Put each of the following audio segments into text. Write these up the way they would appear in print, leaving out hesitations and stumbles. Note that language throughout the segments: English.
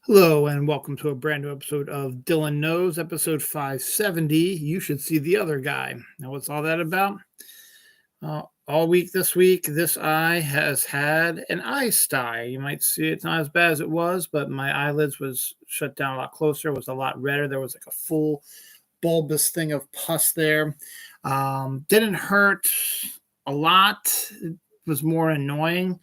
Hello and welcome to a brand new episode of Dylan Knows, episode 570. You should see the other guy. Now, what's all that about? All week this week, this eye has had an eye stye. You might see it's not as bad as it was, but my eyelids was shut down a lot closer. It was a lot redder. There was like a full bulbous thing of pus there. Didn't hurt a lot. It was more annoying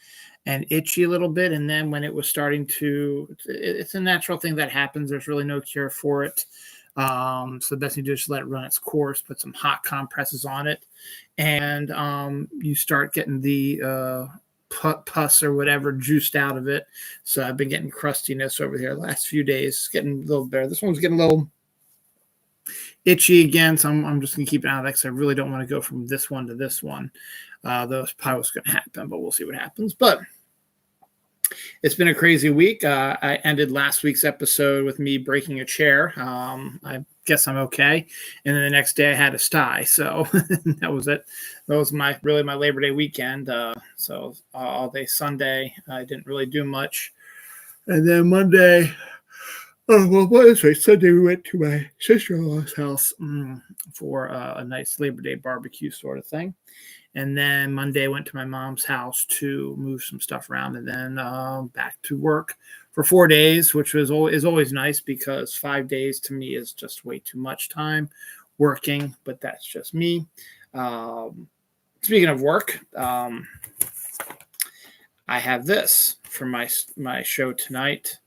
and itchy a little bit. And then when it was starting to, it's a natural thing that happens. There's really no cure for it. So the best thing to do is just let it run its course, put some hot compresses on it, and you start getting the pus or whatever juiced out of it. So I've been getting crustiness over here the last few days. It's getting a little better. This one's getting a little itchy again, so I'm just going to keep it out of that because I really don't want to go from this one to this one. Though it's probably what's going to happen, but we'll see what happens. But it's been a crazy week. I ended last week's episode with me breaking a chair. I guess I'm okay. And then the next day I had a stye. So that was it. That was my Labor Day weekend. So all day Sunday, I didn't really do much. And then Monday, Sunday we went to my sister-in-law's house for a nice Labor Day barbecue sort of thing. And then Monday went to my mom's house to move some stuff around, and then back to work for 4 days, which is always nice because 5 days to me is just way too much time working. But that's just me. Speaking of work, I have this for my show tonight.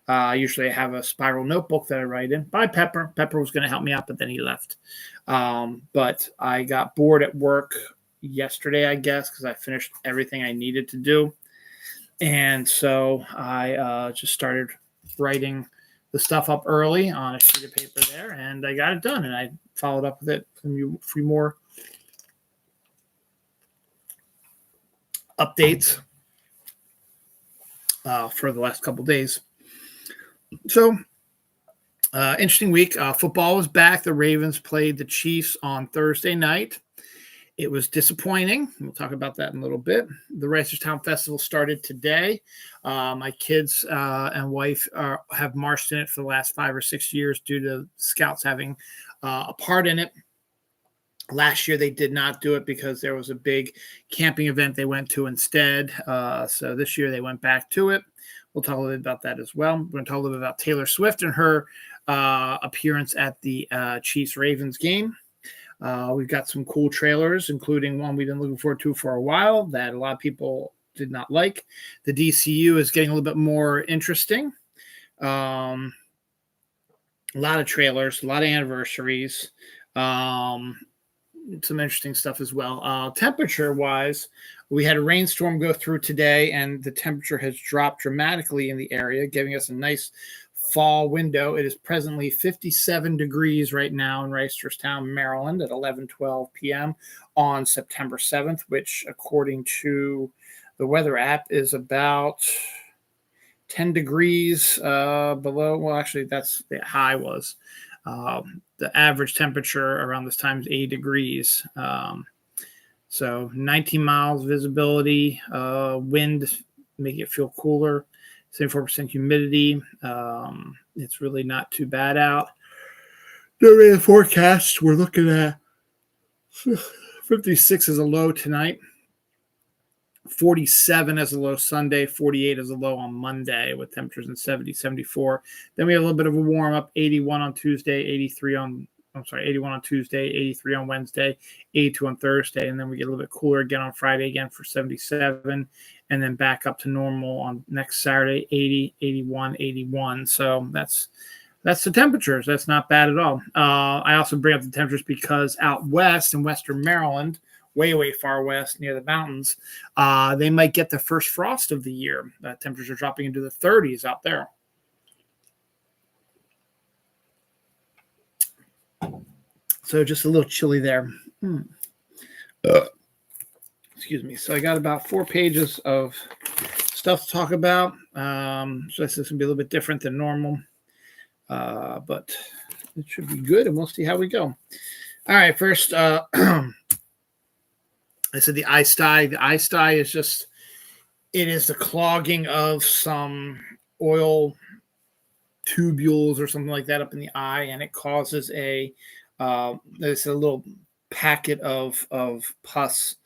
Usually I have a spiral notebook that I write in by Pepper. Pepper was going to help me out, but then he left. But I got bored at work yesterday, I guess, because I finished everything I needed to do. And so I just started writing the stuff up early on a sheet of paper there, and I got it done. And I followed up with it from a few more updates for the last couple of days. So, interesting week. Football was back. The Ravens played the Chiefs on Thursday night. It was disappointing. We'll talk about that in a little bit. The Reisterstown Festival started today. My kids and wife have marched in it for the last 5 or 6 years due to Scouts having a part in it. Last year, they did not do it because there was a big camping event they went to instead. So this year, they went back to it. We'll talk a little bit about that as well. We're going to talk a little bit about Taylor Swift and her appearance at the Chiefs-Ravens game. We've got some cool trailers, including one we've been looking forward to for a while that a lot of people did not like. The DCU is getting a little bit more interesting. A lot of trailers, a lot of anniversaries, some interesting stuff as well. Temperature-wise, we had a rainstorm go through today, and the temperature has dropped dramatically in the area, giving us a nice fall window. It is presently 57 degrees right now in Reisterstown, Maryland at 11:12 p.m. on September 7th, which, according to the weather app, is about 10 degrees below. Well, actually, that's the high was. The average temperature around this time is 80 degrees. So 19 miles visibility, wind, make it feel cooler. 74% humidity. It's really not too bad out. During the forecast, we're looking at 56 as a low tonight, 47 as a low Sunday, 48 as a low on Monday with temperatures in 70, 74. Then we have a little bit of a warm up, 81 on Tuesday, 81 on Tuesday, 83 on Wednesday, 82 on Thursday. And then we get a little bit cooler again on Friday again for 77. And then back up to normal on next Saturday, 80, 81, 81. So that's the temperatures. That's not bad at all. I also bring up the temperatures because out west in western Maryland, way, way far west near the mountains, they might get the first frost of the year. Temperatures are dropping into the 30s out there. So just a little chilly there. Excuse me. So I got about 4 pages of stuff to talk about. So this is going to be a little bit different than normal. But it should be good, and we'll see how we go. All right, first, I said the eye stye. The eye stye is it is the clogging of some oil tubules or something like that up in the eye, and it causes there's a little packet of pus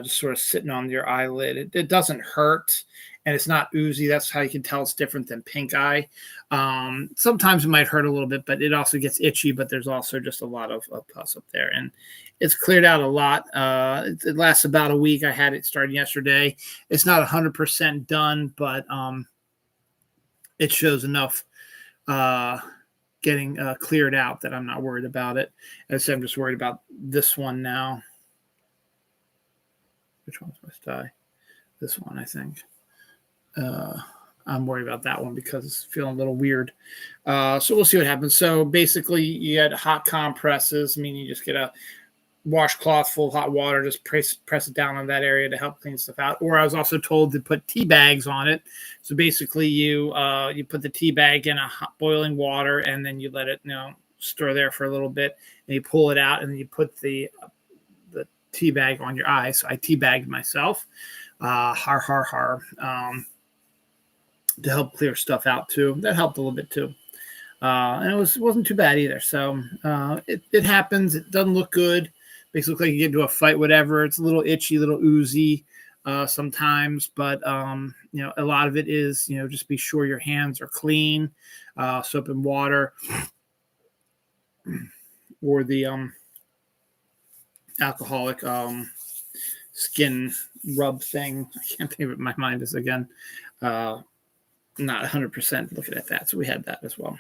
just sort of sitting on your eyelid. It doesn't hurt, and it's not oozy. That's how you can tell it's different than pink eye. Sometimes it might hurt a little bit, but it also gets itchy. But there's also just a lot of pus up there, and it's cleared out a lot. It lasts about a week. I had it starting yesterday. It's not 100% done, but it shows enough getting cleared out that I'm not worried about it. As I said, I'm just worried about this one now. Which one's my Stye? This one, I think. I'm worried about that one because it's feeling a little weird. So we'll see what happens. So basically, you get hot compresses, meaning you just get a washcloth full of hot water, just press it down on that area to help clean stuff out. Or I was also told to put tea bags on it. So basically, you put the tea bag in a hot boiling water, and then you let it stir there for a little bit, and you pull it out, and then you put the tea bag on your eye. So I tea bagged myself, to help clear stuff out too. That helped a little bit too, and it wasn't too bad either. So it happens. It doesn't look good. Basically, you get into a fight, whatever. It's a little itchy, a little oozy sometimes, but a lot of it is just be sure your hands are clean, soap and water, or the alcoholic skin rub thing. I can't think of it. My mind is again not 100% looking at that. So we had that as well.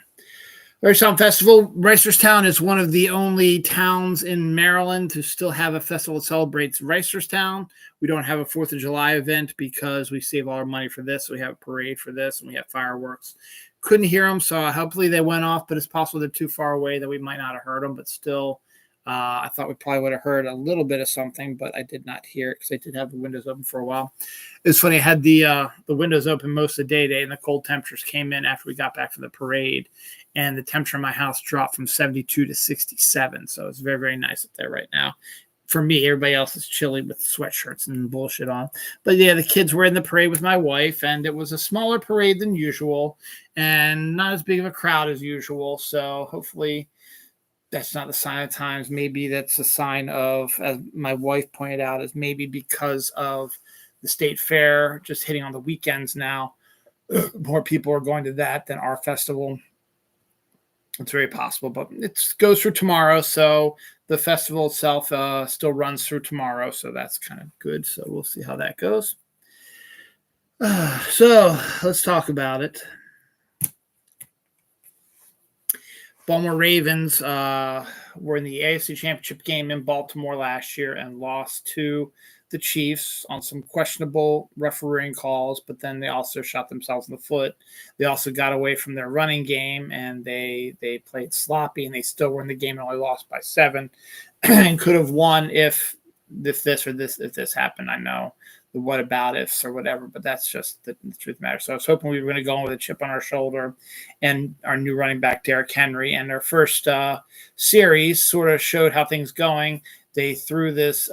Reisterstown Festival. Reisterstown is one of the only towns in Maryland to still have a festival that celebrates Reisterstown. We don't have a 4th of July event because we save all our money for this. So we have a parade for this, and we have fireworks. Couldn't hear them, so hopefully they went off, but it's possible they're too far away that we might not have heard them, but still, I thought we probably would have heard a little bit of something, but I did not hear it because I did have the windows open for a while. It's funny, I had the windows open most of the day, and the cold temperatures came in after we got back from the parade, and the temperature in my house dropped from 72 to 67, so it's very, very nice up there right now. For me, everybody else is chilly with sweatshirts and bullshit on. But yeah, the kids were in the parade with my wife, and it was a smaller parade than usual and not as big of a crowd as usual, so hopefully that's not the sign of times. Maybe that's a sign of, as my wife pointed out, is maybe because of the state fair just hitting on the weekends now. More people are going to that than our festival. It's very possible, but it goes through tomorrow. So the festival itself still runs through tomorrow. So that's kind of good. So we'll see how that goes. So let's talk about it. Baltimore Ravens were in the AFC Championship game in Baltimore last year and lost to the Chiefs on some questionable refereeing calls, but then they also shot themselves in the foot. They also got away from their running game, and they played sloppy, and they still were in the game and only lost by 7 and could have won if this happened. I know the what about ifs or whatever, but that's just the truth of the matter. So I was hoping we were going to go in with a chip on our shoulder, and our new running back, Derrick Henry, and their first series sort of showed how things going. They threw this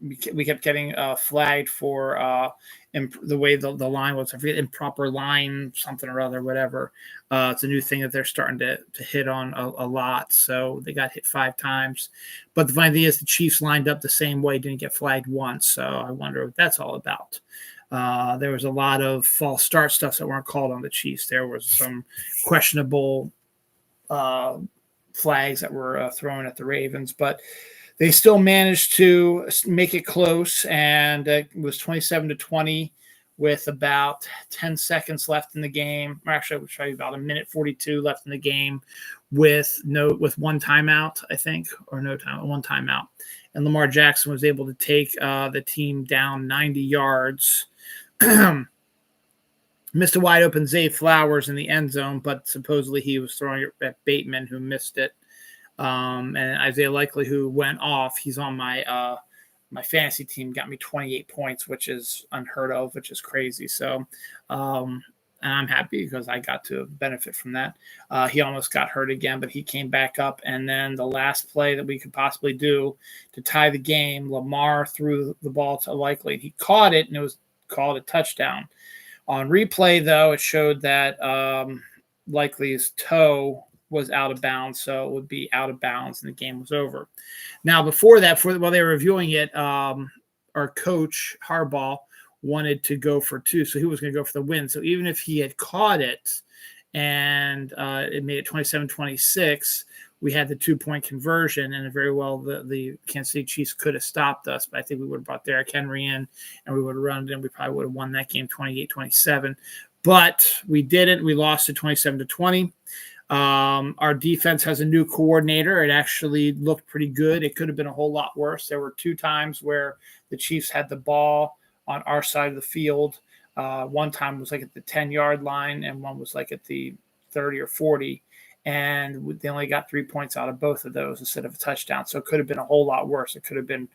we kept getting flagged for the way the line was. I forget, improper line something or other, whatever. It's a new thing that they're starting to hit on a lot. So they got hit 5 times. But the funny thing is the Chiefs lined up the same way, didn't get flagged once. So I wonder what that's all about. There was a lot of false start stuff that weren't called on the Chiefs. There was some questionable flags that were thrown at the Ravens, but they still managed to make it close, and it was 27-20 with about 10 seconds left in the game. Or actually, I would try about 1:42 left in the game with one timeout, I think, or no time, one timeout. And Lamar Jackson was able to take the team down 90 yards. Missed a wide open Zay Flowers in the end zone, but supposedly he was throwing it at Bateman, who missed it. And Isaiah Likely, who went off, he's on my my fantasy team, got me 28 points, which is unheard of, which is crazy. So, and I'm happy because I got to benefit from that. He almost got hurt again, but he came back up. And then the last play that we could possibly do to tie the game, Lamar threw the ball to Likely. He caught it, and it was called a touchdown. On replay, though, it showed that likely his toe was out of bounds, so it would be out of bounds, and the game was over. Now, before that, while they were reviewing it, our coach Harbaugh wanted to go for 2, so he was going to go for the win. So even if he had caught it and it made it 27-26, we had the 2-point conversion, and very well the Kansas City Chiefs could have stopped us, but I think we would have brought Derrick Henry in, and we would have run it, and we probably would have won that game 28-27. But we didn't. We lost it 27-20. Our defense has a new coordinator. It actually looked pretty good. It could have been a whole lot worse. There were 2 times where the Chiefs had the ball on our side of the field. One time was like at the 10-yard line, and one was like at the 30 or 40. And they only got 3 points out of both of those instead of a touchdown. So it could have been a whole lot worse. It could have been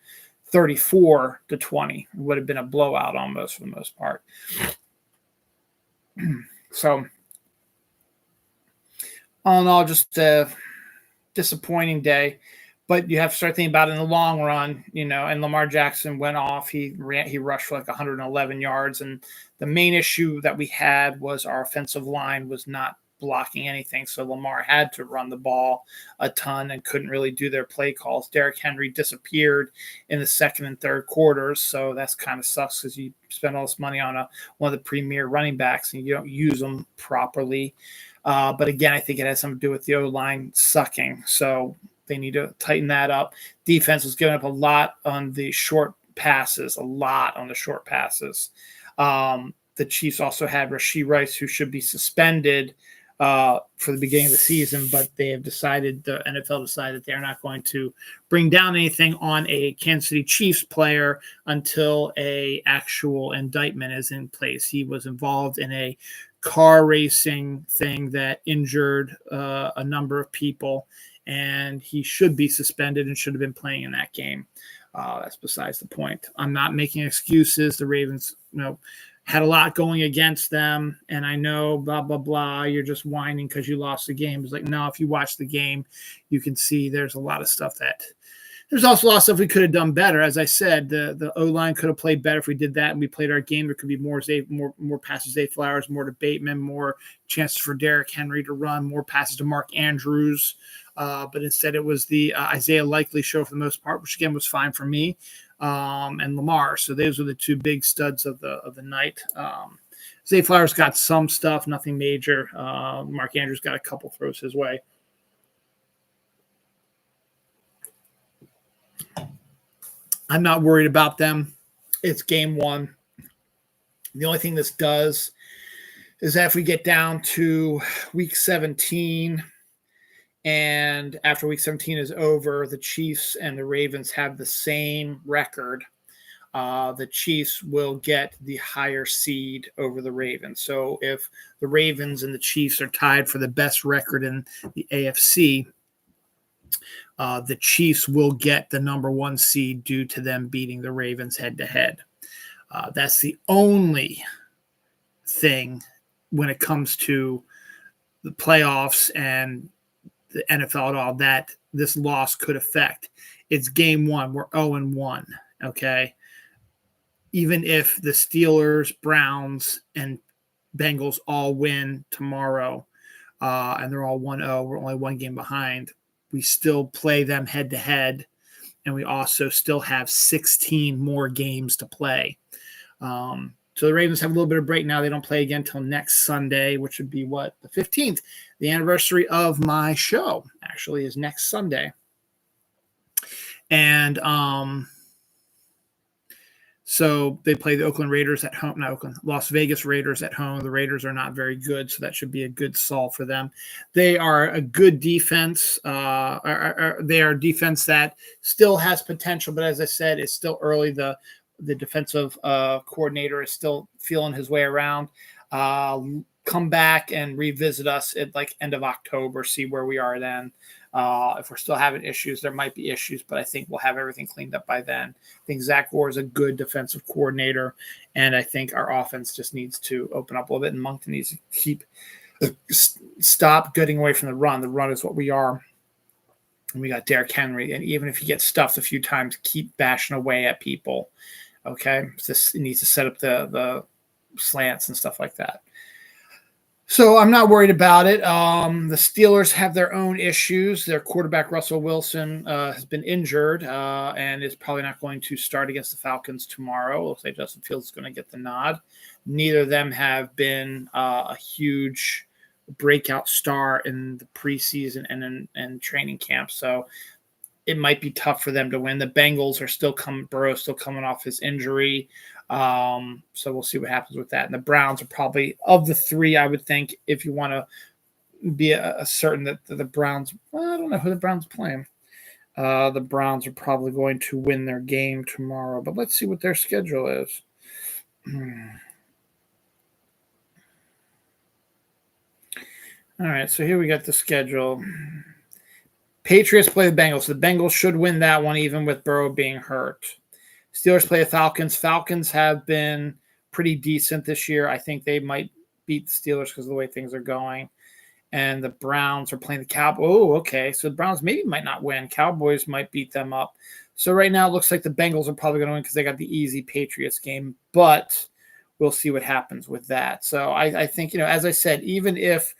34-20. It would have been a blowout almost for the most part. So all in all, just a disappointing day. But you have to start thinking about it in the long run, and Lamar Jackson went off. He rushed for like 111 yards. And the main issue that we had was our offensive line was not blocking anything. So Lamar had to run the ball a ton and couldn't really do their play calls. Derrick Henry disappeared in the second and third quarters. So that's kind of sucks because you spend all this money on one of the premier running backs and you don't use them properly. But again, I think it has something to do with the O-line sucking. So they need to tighten that up. Defense was giving up a lot on the short passes, The Chiefs also had Rashee Rice, who should be suspended for the beginning of the season, but the NFL decided they're not going to bring down anything on a Kansas City Chiefs player until a actual indictment is in place. He was involved in a car racing thing that injured a number of people, and he should be suspended and should have been playing in that game. That's besides the point. I'm not making excuses. The Ravens, had a lot going against them, and I know blah, blah, blah. You're just whining because you lost the game. It's like, no, if you watch the game, you can see there's a lot of stuff there's also a lot of stuff we could have done better. As I said, the O-line could have played better if we did that and we played our game. There could be more passes to Zay Flowers, more to Bateman, more chances for Derrick Henry to run, more passes to Mark Andrews. But instead it was the Isaiah Likely show for the most part, which again was fine for me, and Lamar. So those were the 2 big studs of the night. Zay Flowers got some stuff, nothing major. Mark Andrews got a couple throws his way. I'm not worried about them. It's game 1. The only thing this does is that if we get down to week 17, and after week 17 is over, the Chiefs and the Ravens have the same record. The Chiefs will get the higher seed over the Ravens. So if the Ravens and the Chiefs are tied for the best record in the AFC, the Chiefs will get the number 1 seed due to them beating the Ravens head-to-head. That's the only thing when it comes to the playoffs and the NFL at all that this loss could affect. It's game 1. We're 0-1, okay? Even if the Steelers, Browns, and Bengals all win tomorrow, and they're all 1-0, we're only 1 game behind, we still play them head-to-head, and we also still have 16 more games to play. So the Ravens have a little bit of break now. They don't play again until next Sunday, which would be the 15th. The anniversary of my show actually is next Sunday. And so they play the Oakland Raiders at home, Las Vegas Raiders at home. The Raiders are not very good, so that should be a good solve for them. They are a good defense. They are a defense that still has potential, but as I said, it's still early. The defensive coordinator is still feeling his way around. Come back and revisit us at end of October, see where we are then. If we're still having issues, there might be issues, but I think we'll have everything cleaned up by then. I think Zach Gore is a good defensive coordinator, and I think our offense just needs to open up a little bit, and Moncton needs to stop getting away from the run. The run is what we are. And we got Derrick Henry, and even if he gets stuffed a few times, keep bashing away at people. Okay, it needs to set up the slants and stuff like that. So I'm not worried about it. The Steelers have their own issues. Their quarterback, Russell Wilson, has been injured and is probably not going to start against the Falcons tomorrow. It looks like Justin Fields is going to get the nod. Neither of them have been a huge breakout star in the preseason and training camp. So it might be tough for them to win. The Bengals are still Burrow's still coming off his injury. So we'll see what happens with that. And the Browns are probably, of the three, I would think, if you want to be certain that the Browns, I don't know who the Browns are playing. The Browns are probably going to win their game tomorrow, but let's see what their schedule is. All right, so here we got the schedule. Patriots play the Bengals. The Bengals should win that one, even with Burrow being hurt. Steelers play the Falcons. Falcons have been pretty decent this year. I think they might beat the Steelers because of the way things are going. And the Browns are playing the Cowboys. Oh, okay. So the Browns maybe might not win. Cowboys might beat them up. So right now it looks like the Bengals are probably going to win because they got the easy Patriots game. But we'll see what happens with that. So I think, as I said, even if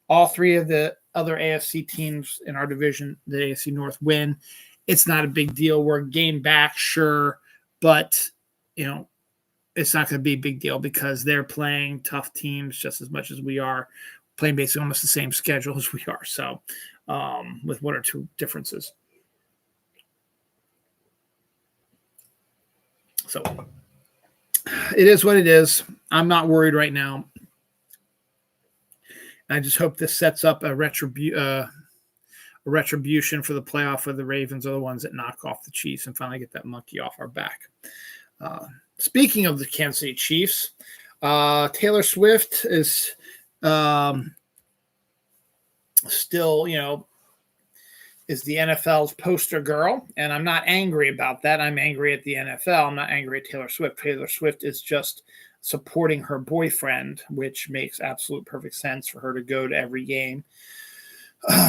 all three of the other AFC teams in our division, the AFC North, win, it's not a big deal. We're a game back, sure, but it's not going to be a big deal because they're playing tough teams just as much as we are, playing basically almost the same schedule as we are. So with one or two differences. So it is what it is. I'm not worried right now. I just hope this sets up a retribution for the playoff where the Ravens are the ones that knock off the Chiefs and finally get that monkey off our back. Speaking of the Kansas City Chiefs, Taylor Swift is still, is the NFL's poster girl, and I'm not angry about that. I'm angry at the NFL. I'm not angry at Taylor Swift. Taylor Swift is just supporting her boyfriend, which makes absolute perfect sense for her to go to every game.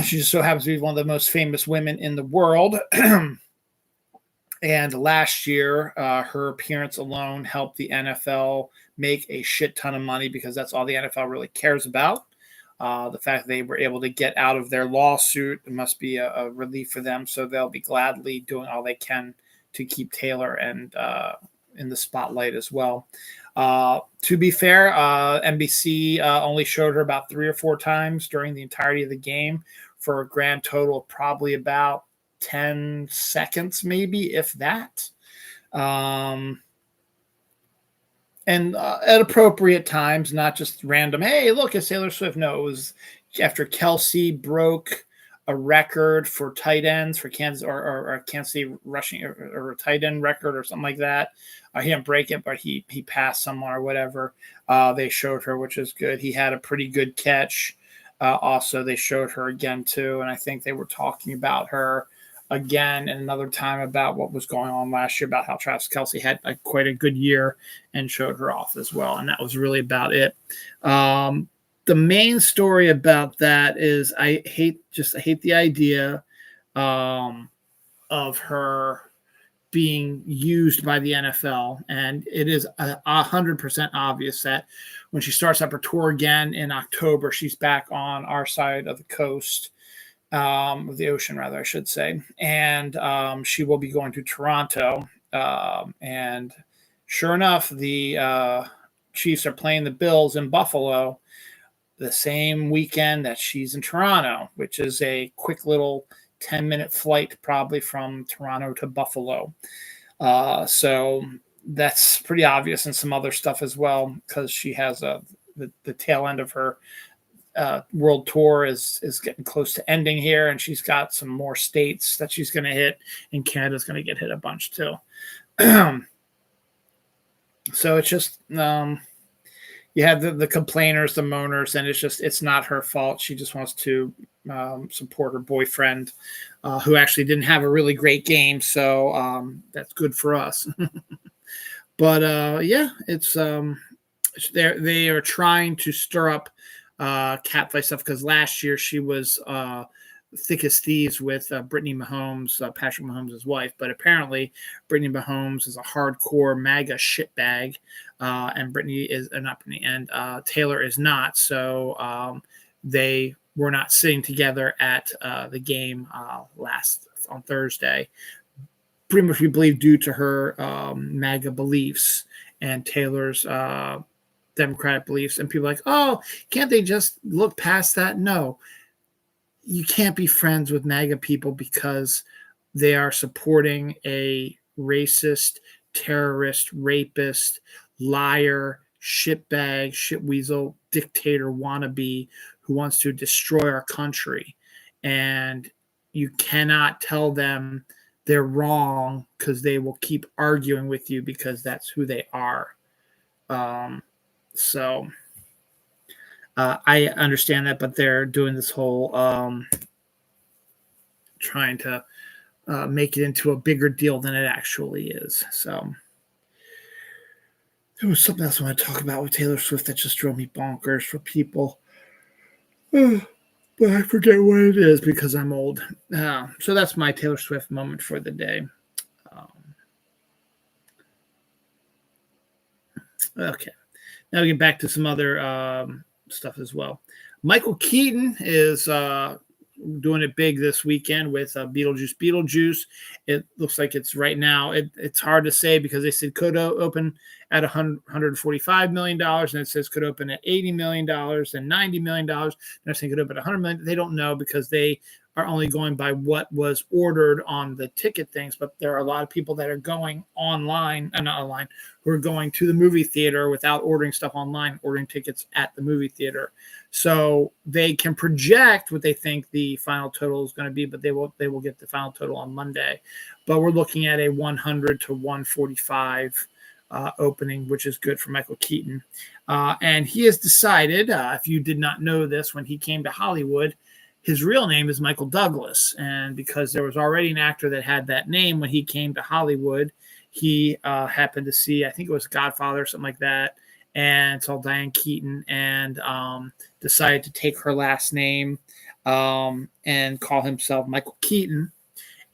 She just so happens to be one of the most famous women in the world. And last year, her appearance alone helped the NFL make a shit ton of money because that's all the NFL really cares about. The fact that they were able to get out of their lawsuit must be a relief for them. So they'll be gladly doing all they can to keep Taylor and in the spotlight as well. To be fair, NBC only showed her about 3 or 4 times during the entirety of the game for a grand total of probably about 10 seconds, maybe, if that. And at appropriate times, not just random, hey, look, it's Taylor Swift. No, it was after Kelsey broke a record for tight ends for Kansas or Kansas City rushing or a tight end record or something like that. He didn't break it, but he passed someone or whatever. They showed her, which is good. He had a pretty good catch. Also, they showed her again, too. And I think they were talking about her again and another time about what was going on last year, about how Travis Kelce had quite a good year and showed her off as well. And that was really about it. The main story about that is I hate the idea of her being used by the NFL. And it is 100% obvious that when she starts up her tour again in October, she's back on our side of the coast, of the ocean, rather, I should say. And she will be going to Toronto. And sure enough, the Chiefs are playing the Bills in Buffalo the same weekend that she's in Toronto, which is a quick little 10-minute flight probably from Toronto to Buffalo. So that's pretty obvious, and some other stuff as well, because she has the tail end of her world tour is getting close to ending here, and she's got some more states that she's going to hit, and Canada's going to get hit a bunch too. So it's just you have the complainers, the moaners, and it's not her fault. She just wants to support her boyfriend, who actually didn't have a really great game. So that's good for us. But yeah, it's they are trying to stir up catfight stuff, because last year she was thick as thieves with Brittany Mahomes, Patrick Mahomes' wife. But apparently Brittany Mahomes is a hardcore MAGA shitbag, and Brittany is not Brittany, and Taylor is not. So they were not sitting together at the game last on Thursday. Pretty much, we believe, due to her MAGA beliefs and Taylor's Democratic beliefs. And people are like, oh, can't they just look past that? No, you can't be friends with MAGA people because they are supporting a racist, terrorist, rapist, liar, shitbag, shitweasel, dictator wannabe who wants to destroy our country. And you cannot tell them they're wrong because they will keep arguing with you because that's who they are. So I understand that, but they're doing this whole trying to make it into a bigger deal than it actually is. So there was something else I want to talk about with Taylor Swift that just drove me bonkers for people. But I forget what it is because I'm old. So that's my Taylor Swift moment for the day. Okay. Now we get back to some other stuff as well. Michael Keaton is doing it big this weekend with Beetlejuice. It looks like it's right now. It's hard to say because they said could open at $145 million, and it says could open at $80 million and $90 million. They're saying could open at $100 million. They don't know because they are only going by what was ordered on the ticket things. But there are a lot of people that are going online, not online, who are going to the movie theater without ordering stuff online, ordering tickets at the movie theater. So they can project what they think the final total is going to be, but they will get the final total on Monday. But we're looking at a 100 to 145 opening, which is good for Michael Keaton. And he has decided, if you did not know this, when he came to Hollywood, his real name is Michael Douglas. And because there was already an actor that had that name when he came to Hollywood, he happened to see, I think it was Godfather or something like that, and saw Diane Keaton and decided to take her last name and call himself Michael Keaton.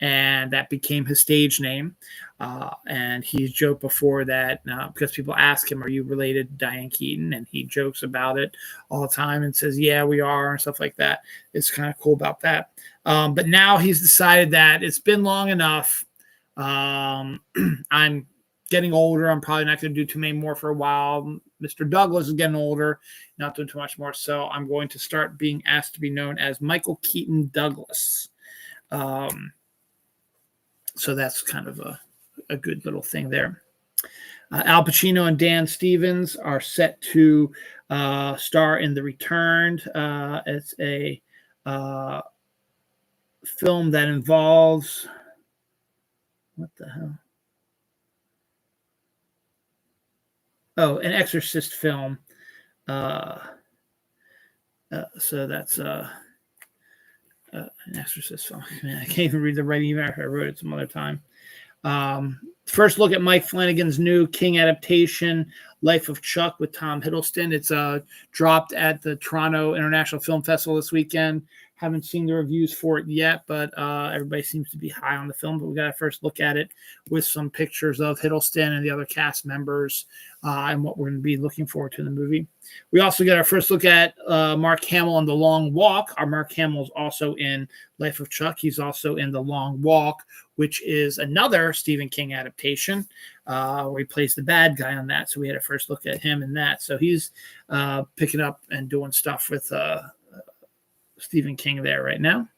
And that became his stage name. And he's joked before that because people ask him, are you related to Diane Keaton? And he jokes about it all the time and says, yeah, we are, and stuff like that. It's kind of cool about that. But now he's decided that it's been long enough. I'm getting older. I'm probably not going to do too many more for a while. Mr. Douglas is getting older, not doing too much more. So I'm going to start being asked to be known as Michael Keaton Douglas. So that's kind of a good little thing there. Al Pacino and Dan Stevens are set to star in The Returned. It's a film that involves what the hell? Oh, an Exorcist film. So that's an Exorcist film. Man, I can't even read the writing even after I wrote it some other time. First look at Mike Flanagan's new King adaptation, Life of Chuck with Tom Hiddleston. It's dropped at the Toronto International Film Festival this weekend. Haven't seen the reviews for it yet, but everybody seems to be high on the film. But we got to first look at it with some pictures of Hiddleston and the other cast members and what we're going to be looking forward to in the movie. We also got our first look at Mark Hamill on The Long Walk. Our Mark Hamill is also in Life of Chuck. He's also in The Long Walk, which is another Stephen King adaptation where he plays the bad guy on that. So we had a first look at him in that. So he's picking up and doing stuff with Stephen King there right now.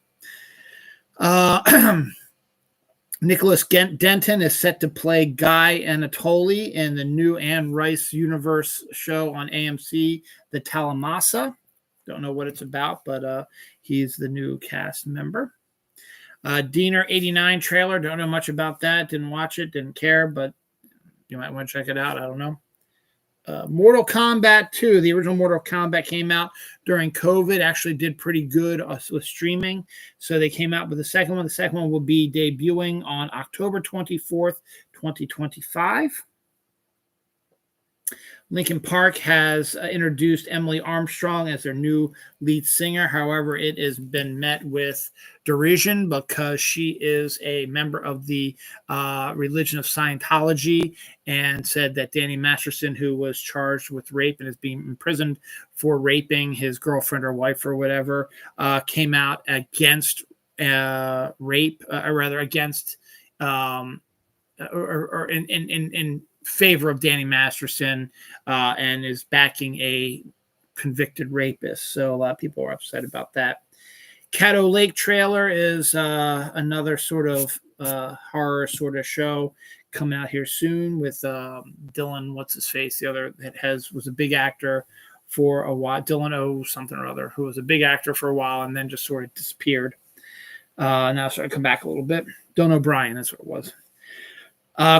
Nicholas Denton is set to play Guy Anatoli in the new Anne Rice universe show on AMC, The Talamasa. Don't know what it's about, but he's the new cast member. Diener 89 trailer. Don't know much about that. Didn't watch it. Didn't care, but you might want to check it out. I don't know. Mortal Kombat 2, the original Mortal Kombat came out during COVID, actually did pretty good with streaming. So they came out with the second one. The second one will be debuting on October 24th, 2025. Linkin Park has introduced Emily Armstrong as their new lead singer. However, it has been met with derision because she is a member of the religion of Scientology, and said that Danny Masterson, who was charged with rape and is being imprisoned for raping his girlfriend or wife or whatever, came out against rape, or rather against or in favor of Danny Masterson, and is backing a convicted rapist. So a lot of people are upset about that. Caddo Lake trailer is another sort of horror sort of show coming out here soon with Dylan, what's his face, the other that was a big actor for a while, Dylan O something or other, who was a big actor for a while and then just sort of disappeared. Now starting to come back a little bit. Don O'Brien, that's what it was.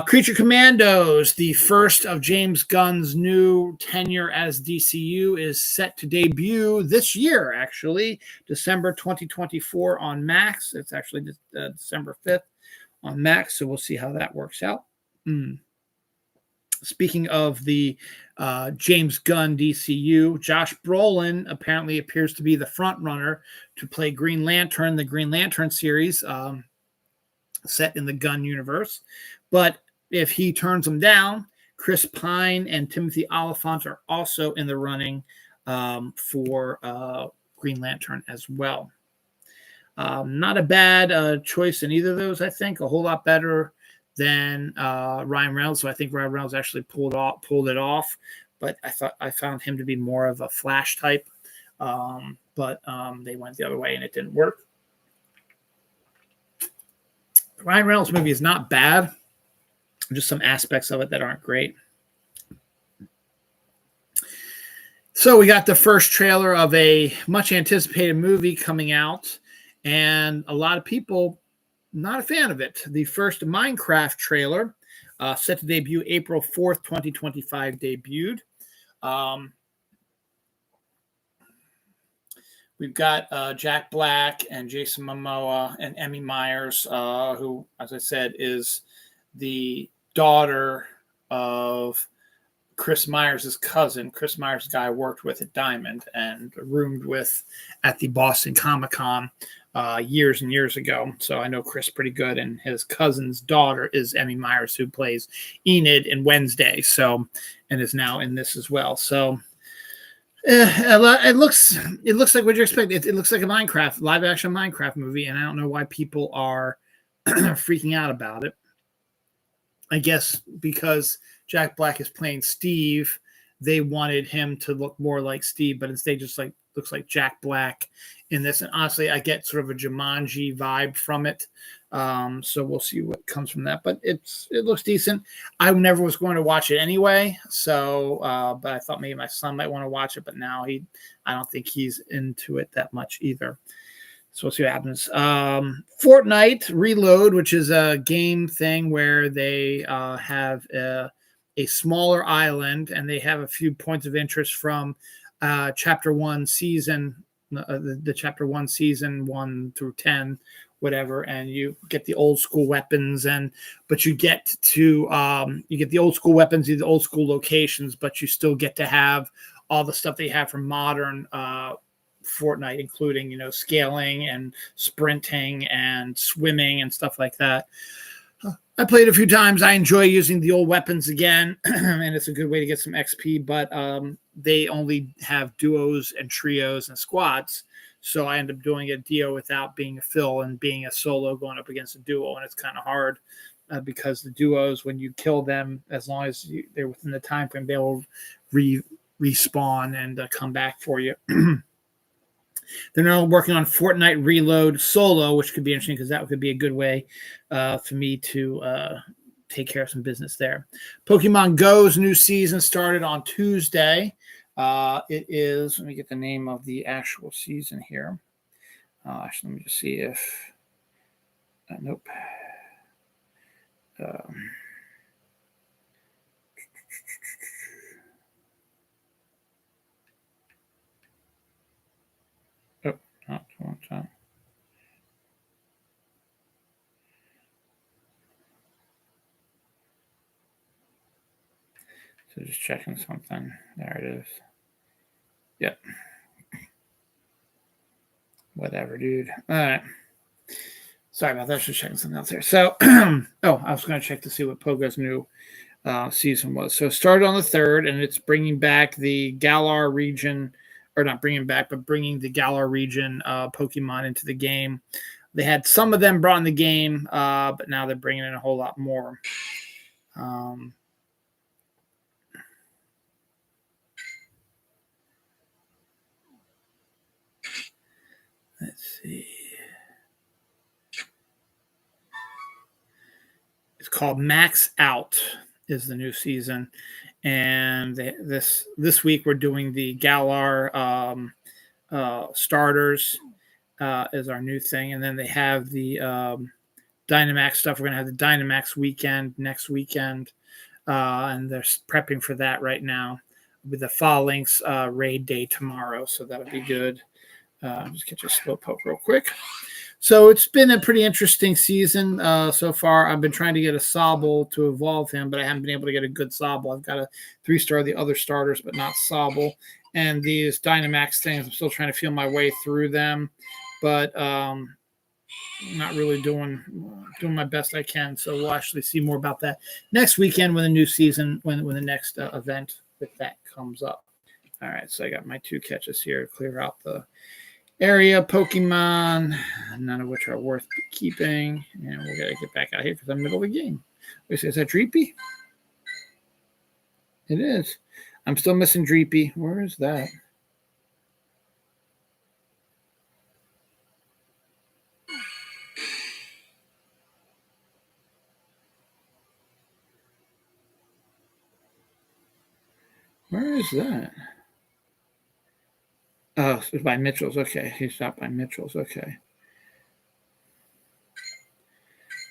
Creature Commandos, the first of James Gunn's new tenure as DCU, is set to debut this year, actually, December 2024 on Max. It's actually December 5th on Max, so we'll see how that works out. Speaking of the James Gunn DCU, Josh Brolin apparently appears to be the front runner to play Green Lantern, the Green Lantern series, set in the Gunn universe. But if he turns them down, Chris Pine and Timothy Olyphant are also in the running for Green Lantern as well. Not a bad choice in either of those, I think. A whole lot better than Ryan Reynolds. So I think Ryan Reynolds actually pulled it off. But I found him to be more of a Flash type. But they went the other way and it didn't work. The Ryan Reynolds movie is not bad. Just some aspects of it that aren't great. So we got the first trailer of a much anticipated movie coming out, and a lot of people not a fan of it. The first Minecraft trailer, set to debut April 4th, 2025, debuted. We've got Jack Black and Jason Momoa and Emmy Myers, who, as I said, is the daughter of Chris Myers' cousin. Chris Myers' guy I worked with at Diamond and roomed with at the Boston Comic-Con years and years ago. So I know Chris pretty good, and his cousin's daughter is Emmy Myers, who plays Enid in Wednesday, so, and is now in this as well. So it looks like what you expect. It looks like a live action Minecraft movie, and I don't know why people are freaking out about it. I guess because Jack Black is playing Steve, they wanted him to look more like Steve, but instead just looks like Jack Black in this. And honestly, I get sort of a Jumanji vibe from it. So we'll see what comes from that. But it looks decent. I never was going to watch it anyway. So, but I thought maybe my son might want to watch it. But now I don't think he's into it that much either. So we'll see what happens. Fortnite Reload, which is a game thing where they have a smaller island, and they have a few points of interest from Chapter 1 season, the Chapter 1 season 1 through 10, whatever, and you get the old school weapons, but you get the old school weapons, the old school locations, but you still get to have all the stuff they have from modern Fortnite, including scaling and sprinting and swimming and stuff like that. I played a few times. I enjoy using the old weapons again, and it's a good way to get some XP, but they only have duos and trios and squads, so I end up doing a duo without being a fill and being a solo going up against a duo, and it's kind of hard because the duos, when you kill them, as long as they're within the time frame, they will respawn and come back for you. They're now working on Fortnite Reload Solo, which could be interesting because that could be a good way for me to take care of some business there. Pokemon Go's new season started on Tuesday. It is, let me get the name of the actual season here. Actually, let me just see if, nope. Not one time. So just checking something. There it is. Yep. Whatever, dude. All right. Sorry about that. I was just checking something else here. So, I was going to check to see what Pogo's new season was. So it started on the 3rd, and it's bringing back the Galar region, or not bringing back, but bringing the Galar region Pokemon into the game. They had some of them brought in the game, but now they're bringing in a whole lot more. Let's see. It's called Max Out is the new season. And this week we're doing the Galar starters is our new thing. And then they have the Dynamax stuff. We're going to have the Dynamax weekend next weekend. And they're prepping for that right now with the Fall Links raid day tomorrow. So that'll be good. Just get your Slowpoke real quick. So it's been a pretty interesting season so far. I've been trying to get a Sobble to evolve him, but I haven't been able to get a good Sobble. I've got a 3-star the other starters, but not Sobble. And these Dynamax things, I'm still trying to feel my way through them, but not really doing my best I can. So we'll actually see more about that next weekend when the new season, when the next event with that comes up. All right, so I got my 2 catches here to clear out the area Pokemon, none of which are worth keeping. And we're going to get back out here because I'm in the middle of the game. Wait, is that Dreepy? It is. I'm still missing Dreepy. Where is that? Where is that? Oh, it's by Mitchell's. Okay. He stopped by Mitchell's. Okay.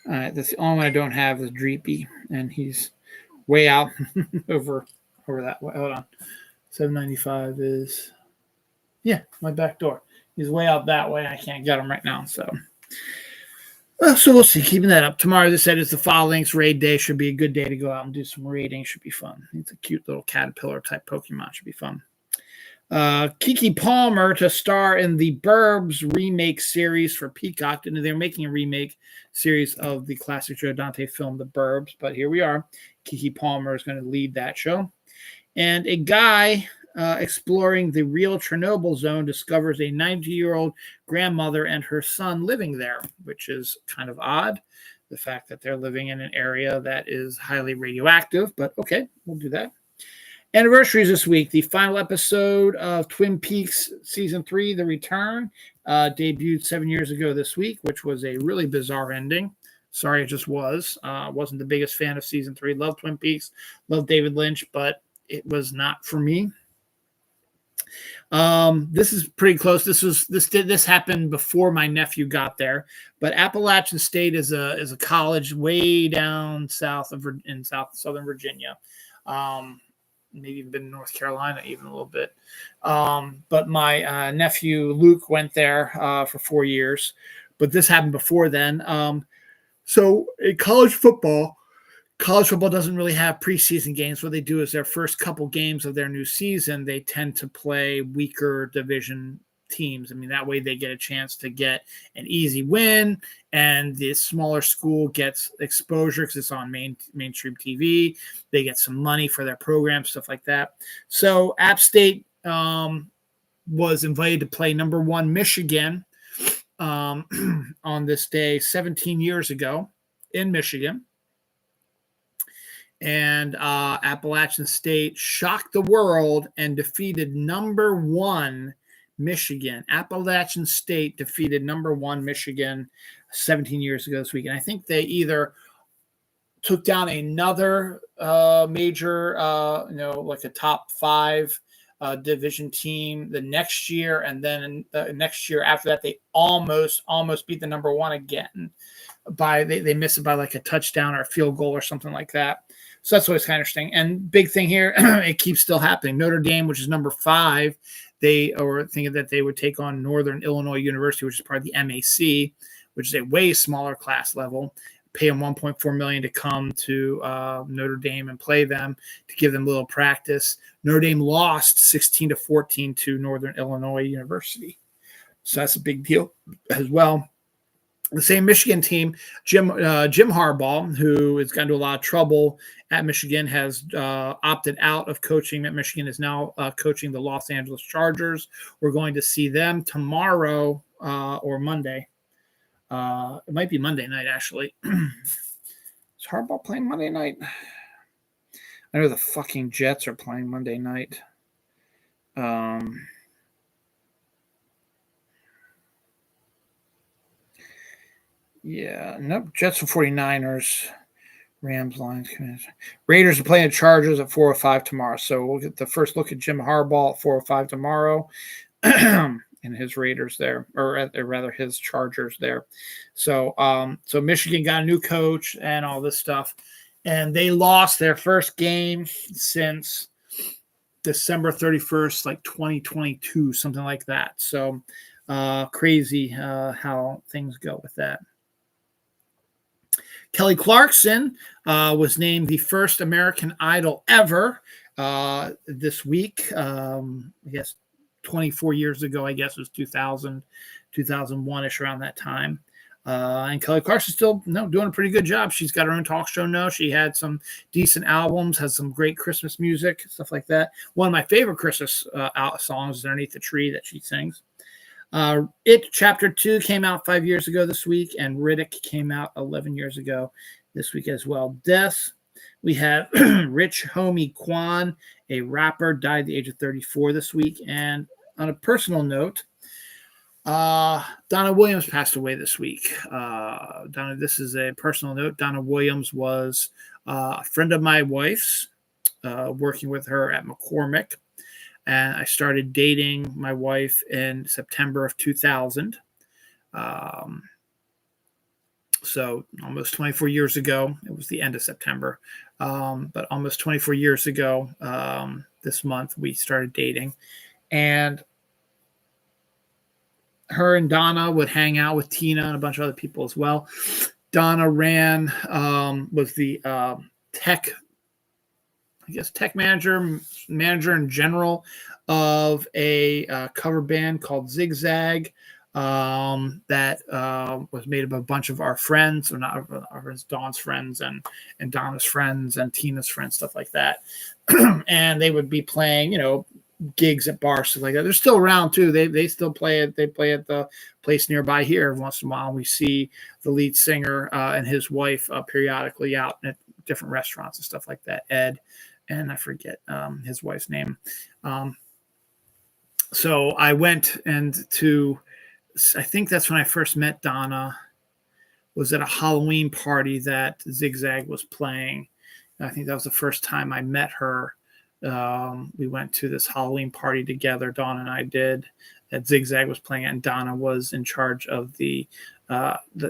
All right. That's the only one I don't have is Dreepy, and he's way out over that way. Hold on. 795 is, yeah, my back door. He's way out that way. I can't get him right now. So we'll see. Keeping that up. Tomorrow, as I said, is the Fall Links raid day. Should be a good day to go out and do some raiding. Should be fun. It's a cute little caterpillar type Pokemon. Should be fun. Kiki Palmer to star in the Burbs remake series for Peacock. And they're making a remake series of the classic Joe Dante film, The Burbs. But here we are. Kiki Palmer is going to lead that show. And a guy exploring the real Chernobyl zone discovers a 90-year-old grandmother and her son living there, which is kind of odd. The fact that they're living in an area that is highly radioactive. But okay, we'll do that. Anniversaries this week. The final episode of Twin Peaks Season 3, The Return, debuted 7 years ago this week, which was a really bizarre ending. Sorry, it just was. Wasn't the biggest fan of Season 3. Love Twin Peaks. Love David Lynch, but it was not for me. This is pretty close. This happened before my nephew got there, but Appalachian State is a college way down south in southern Virginia. Maybe even been in North Carolina even a little bit. But my nephew Luke went there for 4 years, but this happened before then. So in college football doesn't really have preseason games. What they do is their first couple games of their new season, they tend to play weaker division teams. I mean, that way they get a chance to get an easy win, and the smaller school gets exposure because it's on mainstream TV. They get some money for their program, stuff like that. So App State was invited to play number 1 Michigan on this day 17 years ago in Michigan. And Appalachian State shocked the world and defeated number 1 Michigan. Appalachian State defeated number 1 Michigan 17 years ago this week. And I think they either took down another major, like a top 5 division team the next year. And then the next year after that, they almost beat the number 1 again. They missed it by like a touchdown or a field goal or something like that. So that's always kind of interesting. And big thing here, it keeps still happening. Notre Dame, which is number 5, they were thinking that they would take on Northern Illinois University, which is part of the MAC, which is a way smaller class level. pay them $1.4 million to come to Notre Dame and play them, to give them a little practice. Notre Dame lost 16-14 to Northern Illinois University. So that's a big deal as well. The same Michigan team, Jim Harbaugh, who has gotten into a lot of trouble at Michigan, has opted out of coaching at Michigan, is now coaching the Los Angeles Chargers. We're going to see them tomorrow or Monday. It might be Monday night, actually. Is Harbaugh playing Monday night? I know the fucking Jets are playing Monday night. Yeah, nope. Jets and 49ers, Rams, Lions, Commanders. Raiders are playing the Chargers at 4:05 tomorrow. So we'll get the first look at Jim Harbaugh at 4:05 tomorrow, and his Raiders there, or rather his Chargers there. So, so Michigan got a new coach and all this stuff, and they lost their first game since December 31st, like 2022, something like that. So, crazy how things go with that. Kelly Clarkson was named the first American Idol ever this week. I guess 24 years ago, I guess it was 2000, 2001-ish, around that time. And Kelly Clarkson's still doing a pretty good job. She's got her own talk show now. She had some decent albums, has some great Christmas music, stuff like that. One of my favorite Christmas songs is Underneath the Tree that she sings. It Chapter 2 came out 5 years ago this week, and Riddick came out 11 years ago this week as well. Deaths, we have Rich Homie Quan, a rapper, died at the age of 34 this week. And on a personal note, Donna Williams passed away this week. This is a personal note. Donna Williams was a friend of my wife's, working with her at McCormick. And I started dating my wife in September of 2000. So almost 24 years ago. It was the end of September. But almost 24 years ago, this month, we started dating. And her and Donna would hang out with Tina and a bunch of other people as well. Donna was the tech manager in general of a cover band called Zigzag that was made up of a bunch of our friends, or not ours, Dawn's friends and Donna's friends and Tina's friends, stuff like that. And they would be playing, gigs at bars, stuff like that. They're still around too. They still play it. They play at the place nearby here every once in a while. We see the lead singer and his wife periodically out at different restaurants and stuff like that. Ed, and I forget his wife's name. So I went I think that's when I first met Donna, was at a Halloween party that Zigzag was playing. I think that was the first time I met her. We went to this Halloween party together, Dawn and I did, that Zigzag was playing at, and Donna was in charge of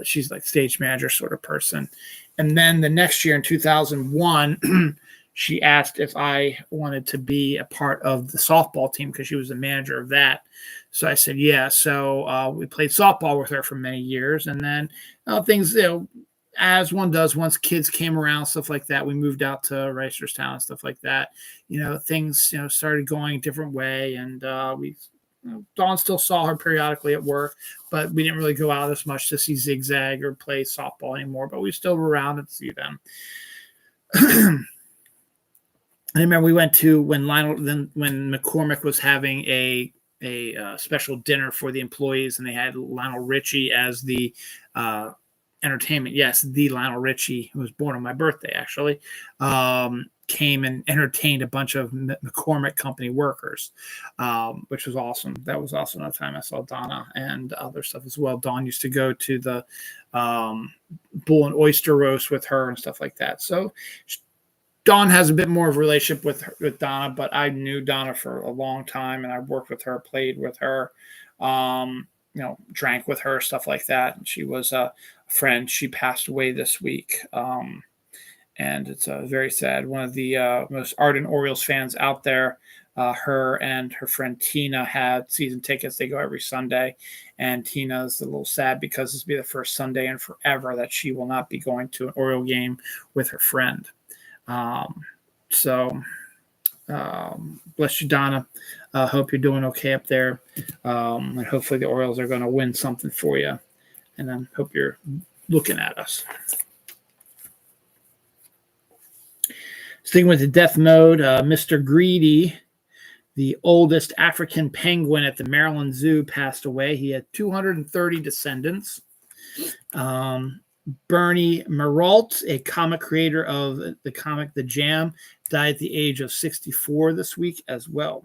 she's like stage manager sort of person. And then the next year in 2001, she asked if I wanted to be a part of the softball team because she was the manager of that. So I said, yeah. So we played softball with her for many years. And then things, as one does, once kids came around, stuff like that, we moved out to Reisterstown and stuff like that. Things, started going a different way. And Dawn still saw her periodically at work, but we didn't really go out as much to see Zigzag or play softball anymore, but we still were around and see them. I remember we went to when McCormick was having a special dinner for the employees, and they had Lionel Richie as the entertainment. Yes, the Lionel Richie, who was born on my birthday, actually, came and entertained a bunch of McCormick Company workers, which was awesome. That was also another time I saw Donna and other stuff as well. Dawn used to go to the bull and oyster roast with her and stuff like that. So Dawn has a bit more of a relationship with Donna, but I knew Donna for a long time, and I worked with her, played with her, drank with her, stuff like that. And she was a friend. She passed away this week, and it's very sad. One of the most ardent Orioles fans out there, her and her friend Tina had season tickets. They go every Sunday, and Tina's a little sad because this will be the first Sunday in forever that she will not be going to an Oriole game with her friend. So bless you, Donna. Hope you're doing okay up there, and hopefully the Orioles are going to win something for you. And I hope you're looking at us. Sticking with the death mode, Mr. Greedy, the oldest African penguin at the Maryland Zoo, passed away. He had 230 descendants. Bernie Meralt, a comic creator of the comic The Jam, died at the age of 64 this week as well.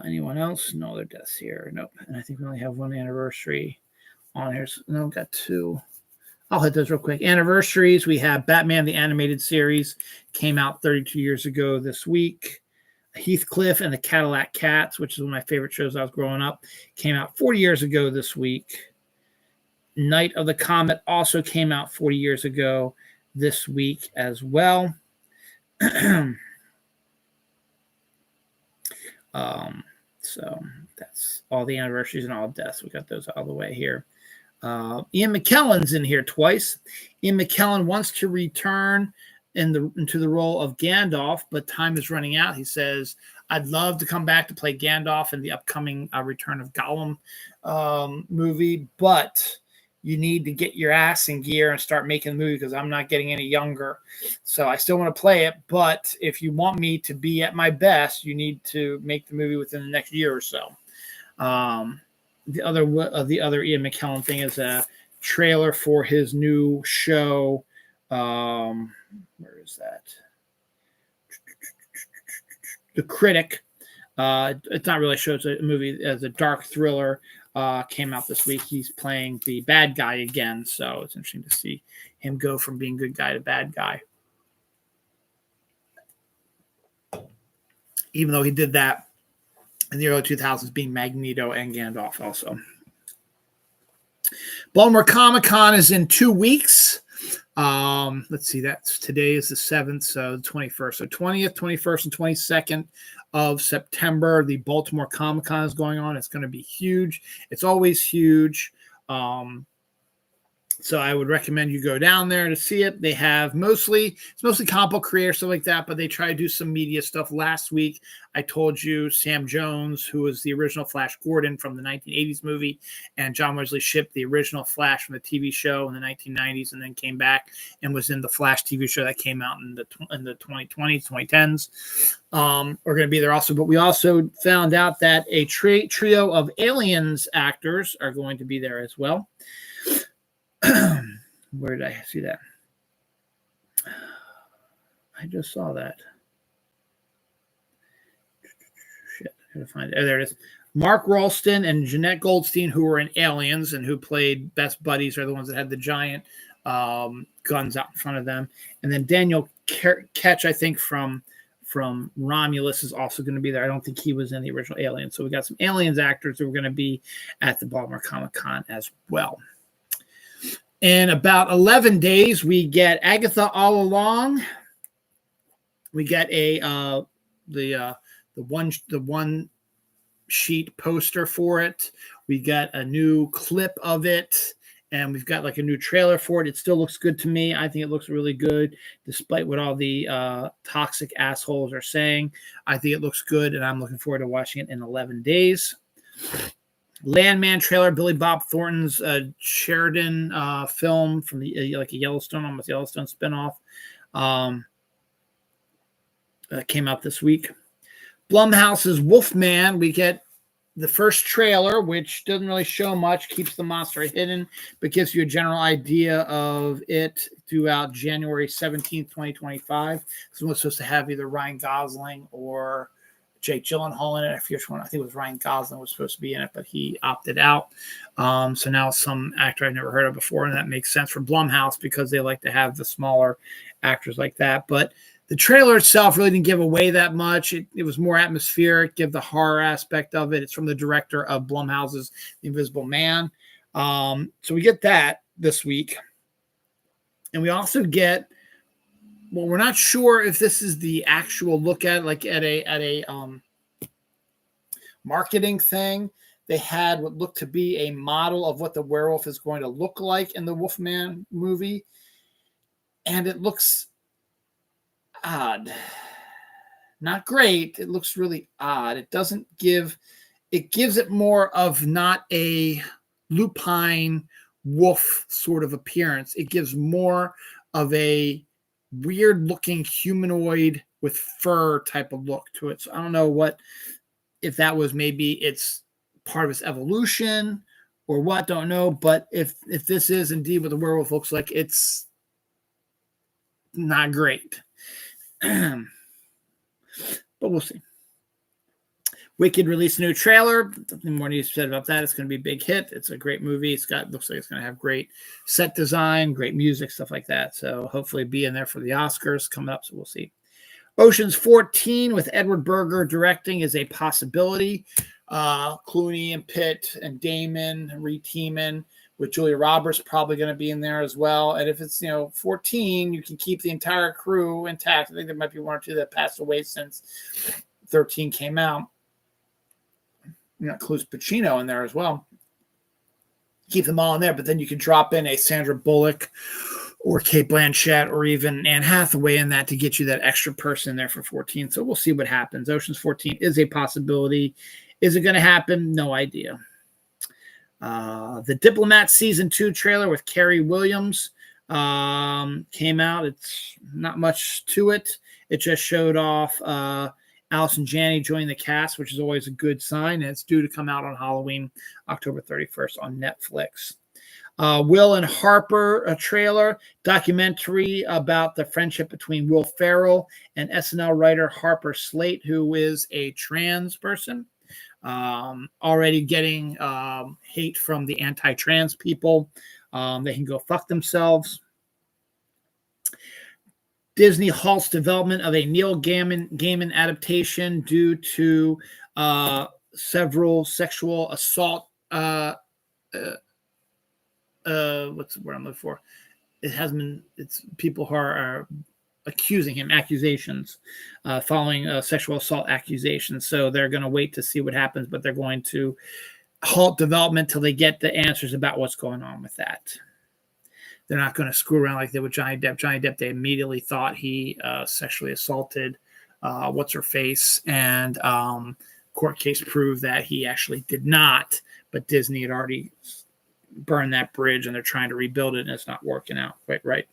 Anyone else? No other deaths here. Nope. And I think we only have one anniversary on here. So, no, we've got two. I'll hit those real quick. Anniversaries. We have Batman, the animated series, came out 32 years ago this week. Heathcliff and the Cadillac Cats, which is one of my favorite shows I was growing up, came out 40 years ago this week. Night of the Comet also came out 40 years ago this week as well. So that's all the anniversaries and all deaths. We got those all the way here. Ian McKellen's in here twice. Ian McKellen wants to return into the role of Gandalf, but time is running out. He says, I'd love to come back to play Gandalf in the upcoming Return of Gollum movie, but you need to get your ass in gear and start making the movie because I'm not getting any younger. So I still want to play it, but if you want me to be at my best, you need to make the movie within the next year or so. The other Ian McKellen thing is a trailer for his new show. Where is that? The Critic. It's not really a show. It's a movie as a dark thriller. Came out this week. He's playing the bad guy again, so it's interesting to see him go from being good guy to bad guy. Even though he did that in the early 2000s, being Magneto and Gandalf also. Baltimore Comic-Con is in 2 weeks. Let's see, today is the 7th, so the 21st. So 20th, 21st, and 22nd of September, the Baltimore Comic-Con is going on. It's going to be huge. It's always huge. So I would recommend you go down there to see it. They have mostly comic book creators, stuff like that, but they try to do some media stuff. Last week, I told you Sam Jones, who was the original Flash Gordon from the 1980s movie, and John Wesley Shipp, the original Flash from the TV show in the 1990s, and then came back and was in the Flash TV show that came out in the 2020s, 2010s. Are going to be there also, but we also found out that a trio of Aliens actors are going to be there as well. Where did I see that? I just saw that. Shit, I gotta find it. Oh, there it is. Mark Ralston and Jeanette Goldstein, who were in Aliens and who played best buddies, are the ones that had the giant guns out in front of them. And then Daniel Ketch, I think, from Romulus is also going to be there. I don't think he was in the original Aliens. So we got some Aliens actors who are going to be at the Baltimore Comic-Con as well. In about 11 days, we get Agatha All Along. We get the one sheet poster for it. We got a new clip of it, and we've got like a new trailer for it. It still looks good to me. I think it looks really good, despite what all the toxic assholes are saying. I think it looks good, and I'm looking forward to watching it in 11 days. Landman trailer, Billy Bob Thornton's Sheridan film from the like a Yellowstone, almost Yellowstone spinoff, came out this week. Blumhouse's Wolfman, we get the first trailer, which doesn't really show much, keeps the monster hidden, but gives you a general idea of it throughout January 17th, 2025. This one's supposed to have either Ryan Gosling or Jake Gyllenhaal in it. I forget which one. I think it was Ryan Gosling was supposed to be in it, but he opted out. So now some actor I've never heard of before, and that makes sense for Blumhouse because they like to have the smaller actors like that. But the trailer itself really didn't give away that much. It was more atmospheric, give the horror aspect of it. It's from the director of Blumhouse's The Invisible Man. So we get that this week. And we also get well, we're not sure if this is the actual look at like at a marketing thing. They had what looked to be a model of what the werewolf is going to look like in the Wolfman movie, and it looks odd. Not great. It looks really odd. It doesn't give. It gives it more of not a lupine wolf sort of appearance. It gives more of a weird looking humanoid with fur type of look to it. So I don't know if that was maybe it's part of its evolution or what, don't know. But if this is indeed what the werewolf looks like, it's not great. But we'll see. Wicked released a new trailer. Nothing more needs to be said about that. It's going to be a big hit. It's a great movie. Looks like it's going to have great set design, great music, stuff like that. So hopefully be in there for the Oscars coming up. So we'll see. Ocean's 14 with Edward Berger directing is a possibility. Clooney and Pitt and Damon reteaming with Julia Roberts probably going to be in there as well. And if it's 14, you can keep the entire crew intact. I think there might be one or two that passed away since 13 came out. Includes Pacino in there as well. Keep them all in there, but then you can drop in a Sandra Bullock or Kate Blanchett or even Anne Hathaway in that to get you that extra person there for 14. So we'll see what happens. Ocean's 14 is a possibility. Is it going to happen? No idea. The Diplomat Season 2 trailer with Carrie Williams came out. It's not much to it. It just showed off Allison Janney joining the cast, which is always a good sign. And it's due to come out on Halloween, October 31st on Netflix. Will and Harper, a trailer, documentary about the friendship between Will Ferrell and SNL writer Harper Slate, who is a trans person. Already getting hate from the anti-trans people. They can go fuck themselves. Disney halts development of a Neil Gaiman adaptation due to several sexual assault. What's the word I'm looking for? It has been. It's people who are accusing him, accusations, following sexual assault accusations. So they're going to wait to see what happens, but they're going to halt development till they get the answers about what's going on with that. They're not going to screw around like they did with Johnny Depp. Johnny Depp, they immediately thought he sexually assaulted what's-her-face, and court case proved that he actually did not, but Disney had already burned that bridge, and they're trying to rebuild it, and it's not working out quite right.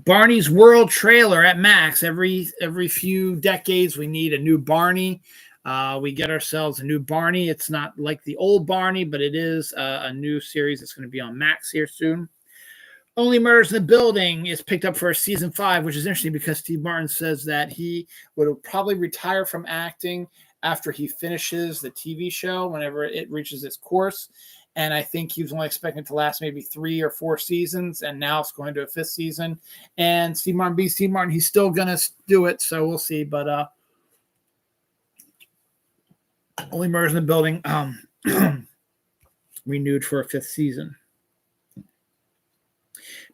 Barney's World trailer at Max. Every few decades, we need a new Barney. We get ourselves a new Barney. It's not like the old Barney, but it is a new series that's going to be on Max here soon. Only Murders in the Building is picked up for season 5, which is interesting because Steve Martin says that he would probably retire from acting after he finishes the TV show, whenever it reaches its course. And I think he was only expecting it to last maybe 3 or 4 seasons, and now it's going to a 5th season. And Steve Martin, he's still going to do it, so we'll see. But Only Murders in the Building renewed for a 5th season.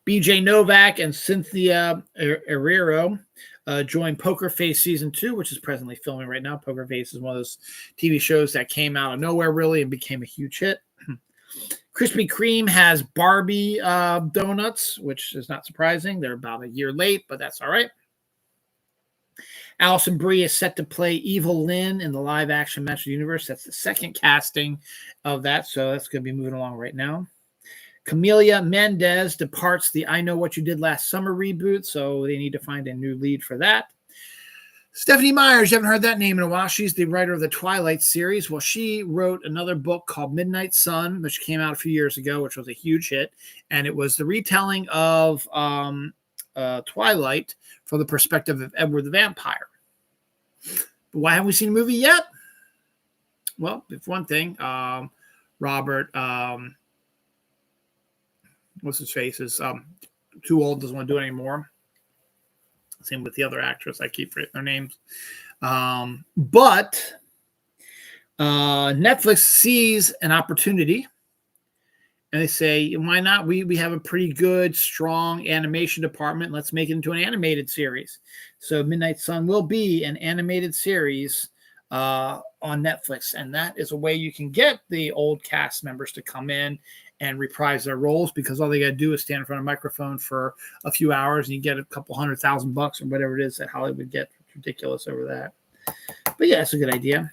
BJ Novak and Cynthia Herrero joined Poker Face Season 2, which is presently filming right now. Poker Face is one of those TV shows that came out of nowhere, really, and became a huge hit. Krispy Kreme has Barbie donuts, which is not surprising. They're about a year late, but that's all right. Alison Brie is set to play Evil Lynn in the live-action Master Universe. That's the second casting of that, so that's going to be moving along right now. Camelia Mendez departs the I Know What You Did Last Summer reboot, so they need to find a new lead for that. Stephenie Meyers, you haven't heard that name in a while. She's the writer of the Twilight series. Well, she wrote another book called Midnight Sun, which came out a few years ago, which was a huge hit. And it was the retelling of Twilight from the perspective of Edward the Vampire. But why haven't we seen a movie yet? Well, it's one thing. Robert, what's his face, is too old, doesn't want to do it anymore. Same with the other actress. I keep forgetting their names. But Netflix sees an opportunity And they say, why not? We have a pretty good, strong animation department. Let's make it into an animated series. So Midnight Sun will be an animated series on Netflix. And that is a way you can get the old cast members to come in and reprise their roles, because all they got to do is stand in front of a microphone for a few hours and you get a couple $100,000 or whatever it is that Hollywood gets. It's ridiculous over that. But yeah, it's a good idea.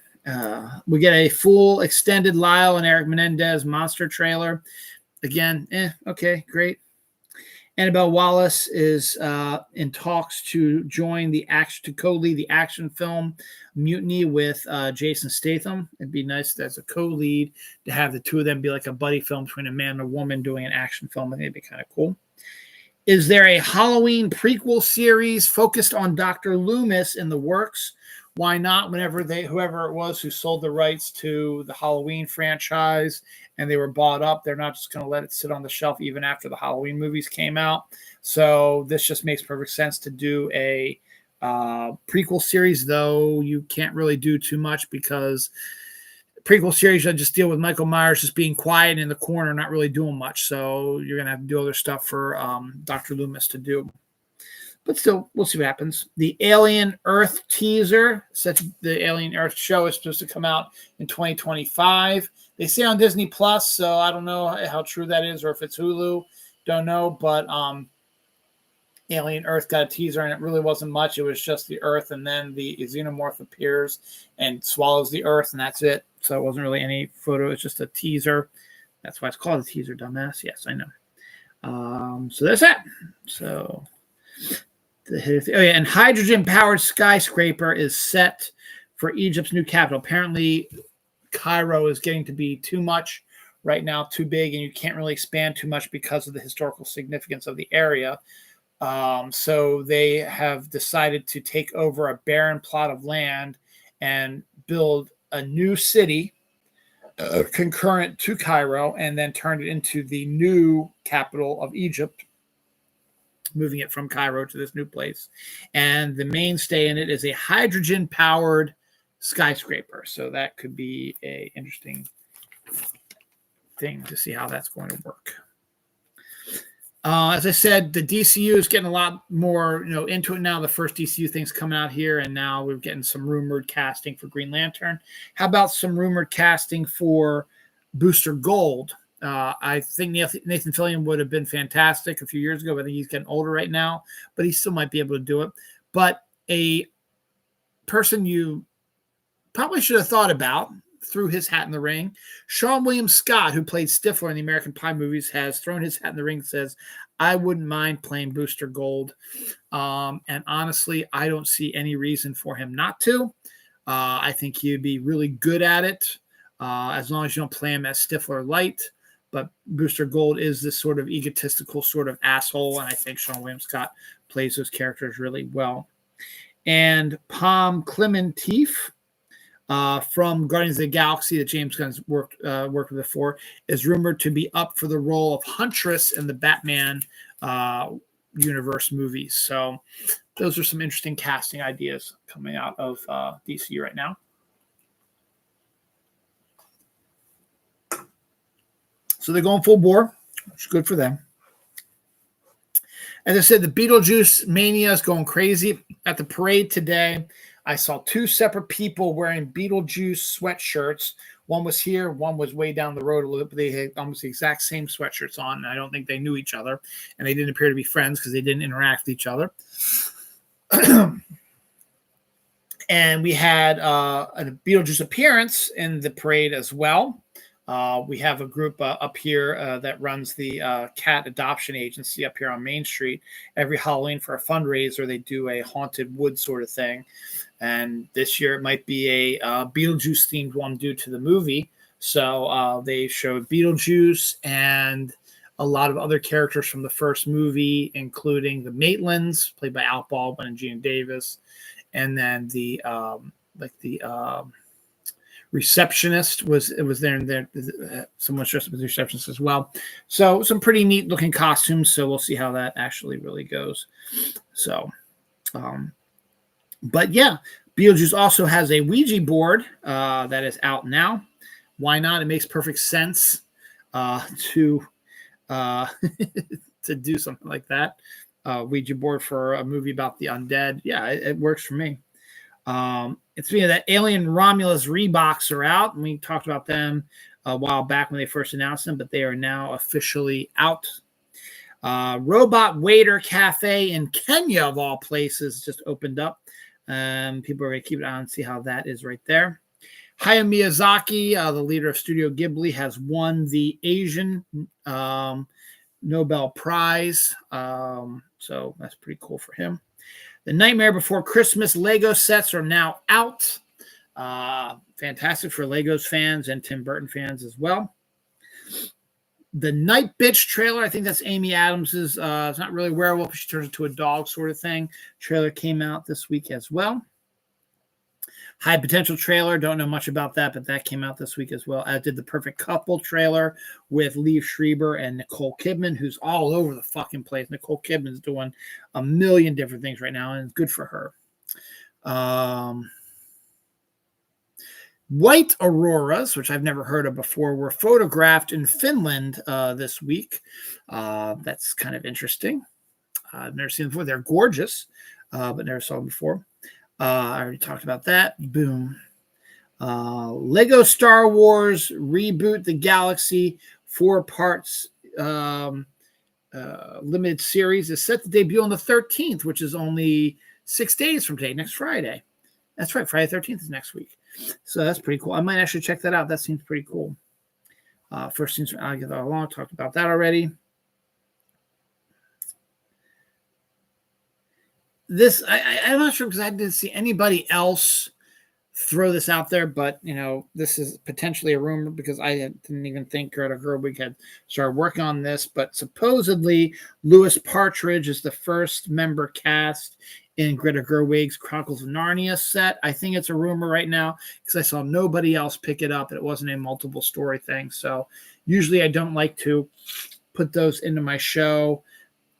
We get a full extended Lyle and Eric Menendez monster trailer. Again, okay, great. Annabelle Wallace is in talks to join to co-lead the action film Mutiny with Jason Statham. It'd be nice as a co-lead to have the two of them be like a buddy film between a man and a woman doing an action film. I think it'd be kind of cool. Is there a Halloween prequel series focused on Dr. Loomis in the works? Why not? Whenever whoever it was who sold the rights to the Halloween franchise and they were bought up, they're not just going to let it sit on the shelf even after the Halloween movies came out. So this just makes perfect sense to do a prequel series, though you can't really do too much because prequel series you just deal with Michael Myers just being quiet in the corner, not really doing much. So you're going to have to do other stuff for Dr. Loomis to do. But still, we'll see what happens. The Alien Earth teaser, the Alien Earth show is supposed to come out in 2025. They say on Disney Plus, so I don't know how true that is or if it's Hulu. Don't know, but Alien Earth got a teaser and it really wasn't much. It was just the Earth, and then the xenomorph appears and swallows the Earth, and that's it. So it wasn't really any photo. It's just a teaser. That's why it's called a teaser, dumbass. Yes, I know. So that's that. So... and hydrogen-powered skyscraper is set for Egypt's new capital. Apparently, Cairo is getting to be too much right now, too big, and you can't really expand too much because of the historical significance of the area. So they have decided to take over a barren plot of land and build a new city concurrent to Cairo, and then turn it into the new capital of Egypt, moving it from Cairo to this new place. And the mainstay in it is a hydrogen-powered skyscraper. So that could be an interesting thing to see how that's going to work. As I said, the DCU is getting a lot more into it now. The first DCU thing's coming out here, and now we're getting some rumored casting for Green Lantern. How about some rumored casting for Booster Gold? I think Nathan Fillion would have been fantastic a few years ago, but I think he's getting older right now, but he still might be able to do it. But a person you probably should have thought about threw his hat in the ring. Sean William Scott, who played Stifler in the American Pie movies, has thrown his hat in the ring and says, I wouldn't mind playing Booster Gold. And honestly, I don't see any reason for him not to. I think he'd be really good at it, as long as you don't play him as Stifler light. But Booster Gold is this sort of egotistical sort of asshole, and I think Sean William Scott plays those characters really well. And Pom Klementieff, from Guardians of the Galaxy that James Gunn's worked with before, is rumored to be up for the role of Huntress in the Batman universe movies. So those are some interesting casting ideas coming out of DC right now. So they're going full bore, which is good for them. As I said, the Beetlejuice mania is going crazy. At the parade today, I saw two separate people wearing Beetlejuice sweatshirts. One was here, one was way down the road a little bit, but they had almost the exact same sweatshirts on, and I don't think they knew each other, and they didn't appear to be friends because they didn't interact with each other. And we had a Beetlejuice appearance in the parade as well. We have a group up here that runs the cat adoption agency up here on Main Street. Every Halloween for a fundraiser, they do a haunted wood sort of thing. And this year it might be a Beetlejuice themed one due to the movie. So they showed Beetlejuice and a lot of other characters from the first movie, including the Maitlands, played by Al Baldwin and Gina Davis. And then the receptionist was there, and there someone's dressed up as a receptionist as well. So some pretty neat looking costumes. So we'll see how that actually really goes. So, but yeah, Beetlejuice also has a Ouija board that is out now. Why not? It makes perfect sense. to to do something like that. Ouija board for a movie about the undead. Yeah, it works for me. It's being that Alien Romulus Reeboks are out, and we talked about them a while back when they first announced them, but they are now officially out. Robot Waiter Cafe in Kenya, of all places, just opened up. People are going to keep it on and see how that is right there. Hayao Miyazaki, the leader of Studio Ghibli, has won the Asian Nobel Prize. So that's pretty cool for him. The Nightmare Before Christmas Lego sets are now out. Fantastic for Legos fans and Tim Burton fans as well. The Night Bitch trailer, I think that's Amy Adams's. It's not really werewolf. She turns into a dog sort of thing. Trailer came out this week as well. High Potential trailer. Don't know much about that, but that came out this week as well. I did the Perfect Couple trailer with Liev Schreiber and Nicole Kidman, who's all over the fucking place. Nicole Kidman's doing a million different things right now, and it's good for her. White auroras, which I've never heard of before, were photographed in Finland this week. That's kind of interesting. I've never seen them before. They're gorgeous, but never saw them before. I already talked about that. Boom. Lego Star Wars Reboot the Galaxy 4 parts limited series is set to debut on the 13th, which is only 6 days from today, next Friday. That's right. Friday 13th is next week. So that's pretty cool. I might actually check that out. That seems pretty cool. First scenes from I'll get that along. Talked about that already. This, I'm not sure because I didn't see anybody else throw this out there, but, you know, this is potentially a rumor because I didn't even think Greta Gerwig had started working on this, but supposedly Louis Partridge is the first member cast in Greta Gerwig's Chronicles of Narnia set. I think it's a rumor right now because I saw nobody else pick it up. It wasn't a multiple story thing. So usually I don't like to put those into my show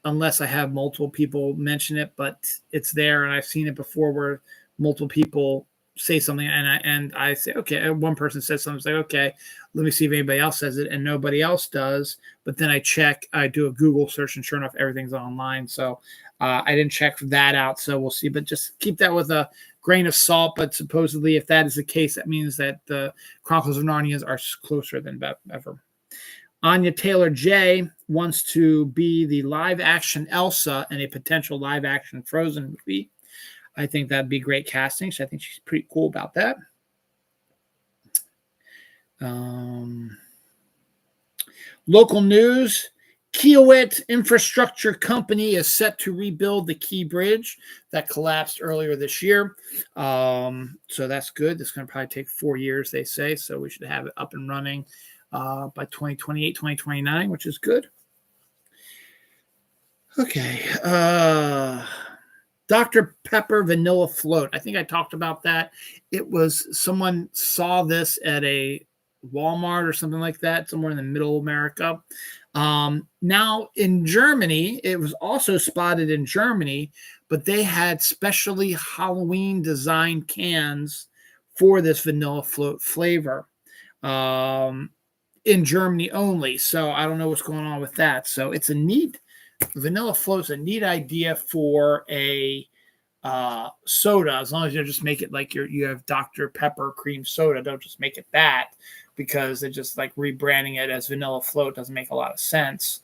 unless I have multiple people mention it, but it's there, and I've seen it before where multiple people say something, and I say, okay, one person says something, it's like, okay, let me see if anybody else says it, and nobody else does, but then I check, I do a Google search, and sure enough, everything's online, so I didn't check that out, so we'll see, but just keep that with a grain of salt, but supposedly, if that is the case, that means that the Chronicles of Narnia are closer than ever. Anya Taylor-Joy wants to be the live-action Elsa in a potential live-action Frozen movie. I think that'd be great casting, so I think she's pretty cool about that. Local news, Kiewit Infrastructure Company is set to rebuild the Key Bridge that collapsed earlier this year. So that's good. It's going to probably take 4 years, they say, so we should have it up and running by 2028, 2029, which is good. Okay. Dr. Pepper Vanilla Float. I think I talked about that. It was someone saw this at a Walmart or something like that, somewhere in the middle of America. Now in Germany, it was also spotted in Germany, but they had specially Halloween designed cans for this vanilla float flavor. In Germany only. So I don't know what's going on with that. So it's a neat, vanilla float's a neat idea for a soda, as long as you just make it like you have Dr. Pepper cream soda. Don't just make it that, because it just like rebranding it as vanilla float doesn't make a lot of sense.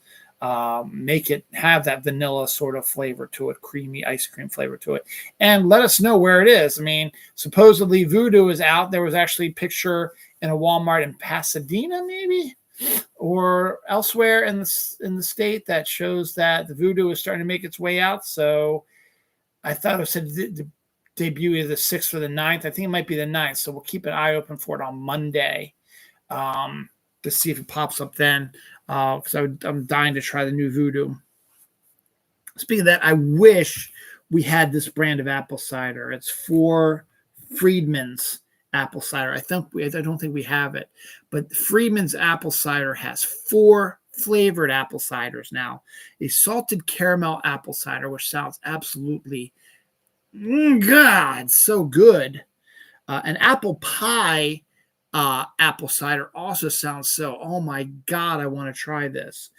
Make it have that vanilla sort of flavor to it, creamy ice cream flavor to it, and let us know where it is. I mean, supposedly Voodoo is out. There was actually a picture in a Walmart in Pasadena, maybe, or elsewhere in the state that shows that the Voodoo is starting to make its way out. So I thought it said the debut is the 6th or the 9th. I think it might be the 9th. So we'll keep an eye open for it on Monday to see if it pops up then, because I'm dying to try the new Voodoo. Speaking of that, I wish we had this brand of apple cider. It's for Friedman's apple cider. I don't think we have it, but Friedman's apple cider has 4 flavored apple ciders now. A salted caramel apple cider, which sounds absolutely God, so good. An apple pie apple cider also sounds so, oh my God, I want to try this.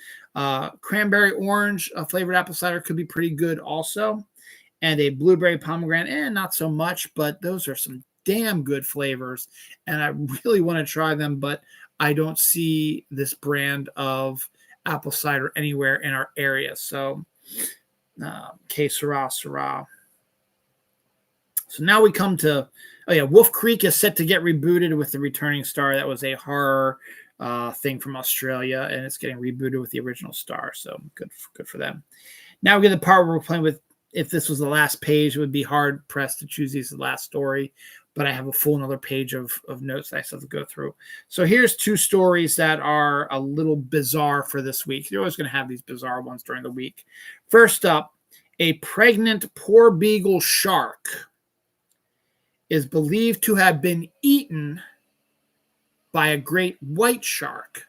Cranberry orange flavored apple cider could be pretty good also. And a blueberry pomegranate, not so much, but those are some damn good flavors. And I really want to try them, but I don't see this brand of apple cider anywhere in our area. So, que sera, sera. So now we come to, Wolf Creek is set to get rebooted with the returning star. That was a horror thing from Australia, and it's getting rebooted with the original star. So good for them. Now we get the part where we're playing with, if this was the last page, it would be hard pressed to choose these as the last story, but I have a full another page of notes that I still have to go through. So here's two stories that are a little bizarre for this week. You're always going to have these bizarre ones during the week. First up, a pregnant poor beagle shark is believed to have been eaten by a great white shark.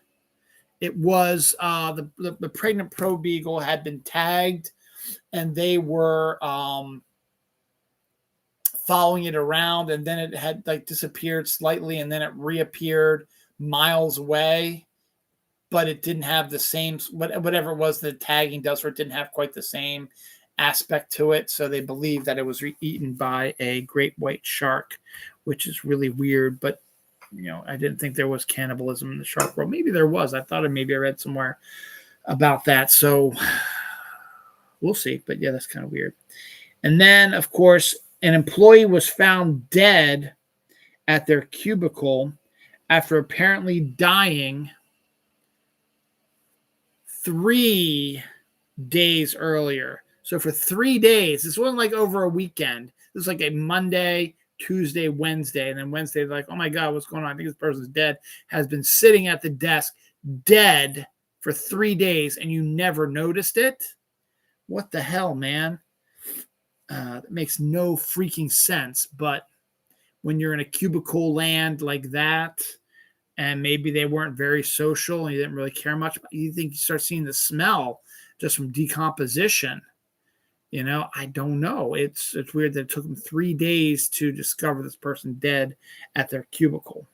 It was the pregnant pro beagle had been tagged, and they were following it around, and then it had disappeared slightly, and then it reappeared miles away, but it didn't have the same, whatever it was the tagging does for it, didn't have quite the same aspect to it. So they believe that it was eaten by a great white shark, which is really weird. But I didn't think there was cannibalism in the shark world. Maybe there was. I thought maybe I read somewhere about that. So we'll see. But yeah, that's kind of weird. And then, of course, an employee was found dead at their cubicle after apparently dying 3 days earlier. So for 3 days, this wasn't like over a weekend. This was like a Monday, Tuesday, Wednesday. And then Wednesday, they're like, oh my God, what's going on? I think this person's dead. Has been sitting at the desk dead for 3 days, and you never noticed it? What the hell, man? That makes no freaking sense. But when you're in a cubicle land like that, and maybe they weren't very social and you didn't really care much, but you think you start seeing the smell just from decomposition. I don't know. It's weird that it took them 3 days to discover this person dead at their cubicle.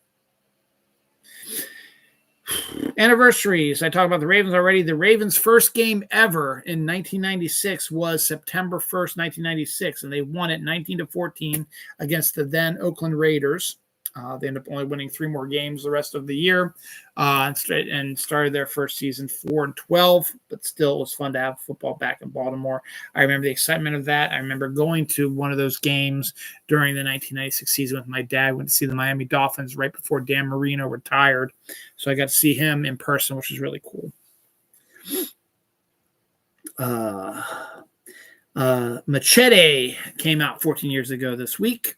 Anniversaries. I talked about the Ravens already. The Ravens' first game ever in 1996 was September 1st, 1996, and they won it 19-14 against the then Oakland Raiders. They ended up only winning 3 more games the rest of the year, and started their first season 4-12. But still, it was fun to have football back in Baltimore. I remember the excitement of that. I remember going to one of those games during the 1996 season with my dad. Went to see the Miami Dolphins right before Dan Marino retired, so I got to see him in person, which was really cool. Machete came out 14 years ago this week.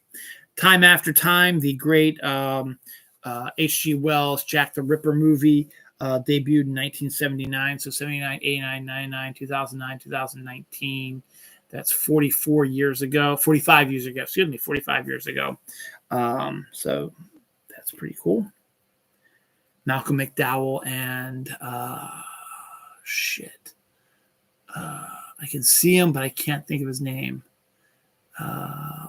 Time After Time, the great H.G. Wells Jack the Ripper movie, debuted in 1979. So 79, 89, 99, 2009, 2019. That's 45 years ago. So that's pretty cool. Malcolm McDowell and I can see him, but I can't think of his name.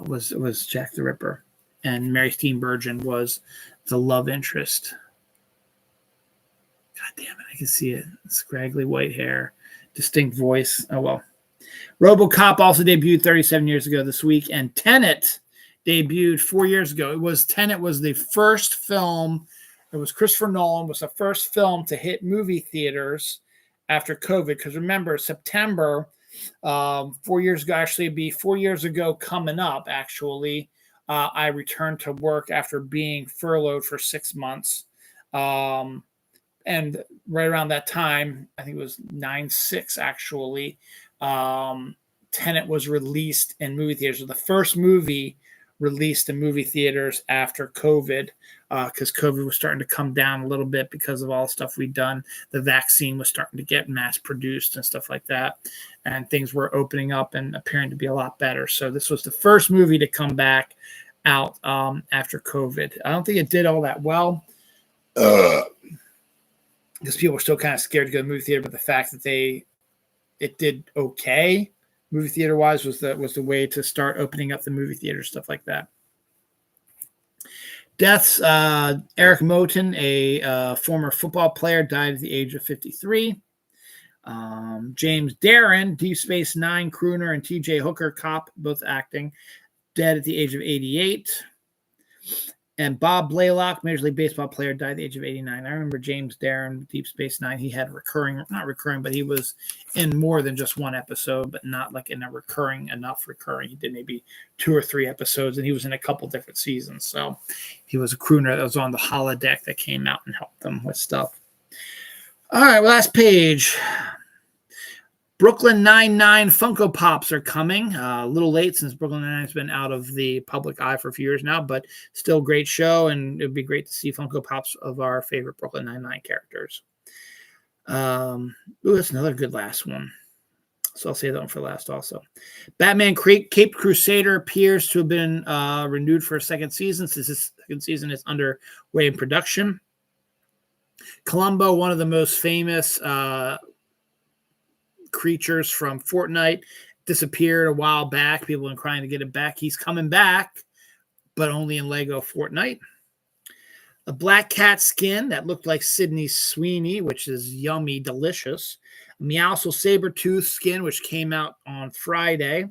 Was Jack the Ripper, and Mary Steenburgen was the love interest. God damn it, I can see it. Scraggly white hair, distinct voice. Oh well. RoboCop also debuted 37 years ago this week, and Tenet debuted 4 years ago. Tenet was the first film. It was Christopher Nolan was the first film to hit movie theaters after COVID. Because remember, September. 4 years ago, actually, it'd be 4 years ago coming up, actually. I returned to work after being furloughed for 6 months. And right around that time, I think it was 9/6, actually, Tenet was released in movie theaters. So the first movie released in movie theaters after COVID, because COVID was starting to come down a little bit because of all the stuff we'd done. The vaccine was starting to get mass produced and stuff like that, and things were opening up and appearing to be a lot better. So this was the first movie to come back out after COVID. I don't think it did all that well, because people were still kind of scared to go to the movie theater, but the fact that it did okay movie theater wise was the way to start opening up the movie theater, stuff like that. Deaths, Eric Moten, a former football player, died at the age of 53. James Darren, Deep Space Nine crooner, and TJ Hooker, cop, both acting, dead at the age of 88. And Bob Blaylock, Major League Baseball player, died at the age of 89. I remember James Darren, Deep Space Nine. He had not recurring, but he was in more than just one episode, but not like in a recurring. He did maybe 2 or 3 episodes, and he was in a couple different seasons. So he was a crooner that was on the holodeck that came out and helped them with stuff. All right, last page. Brooklyn Nine-Nine Funko Pops are coming. A little late since Brooklyn Nine-Nine's been out of the public eye for a few years now, but still great show, and it would be great to see Funko Pops of our favorite Brooklyn Nine-Nine characters. That's another good last one. So I'll save that one for last also. Batman Caped Crusader appears to have been renewed for a second season, since this second season is underway in production. Columbo, one of the most famous creatures from Fortnite, disappeared a while back. People have been crying to get it back. He's coming back, but only in Lego Fortnite. A black cat skin that looked like Sydney Sweeney, which is yummy, delicious. A Meowscles Sabretooth skin, which came out on Friday.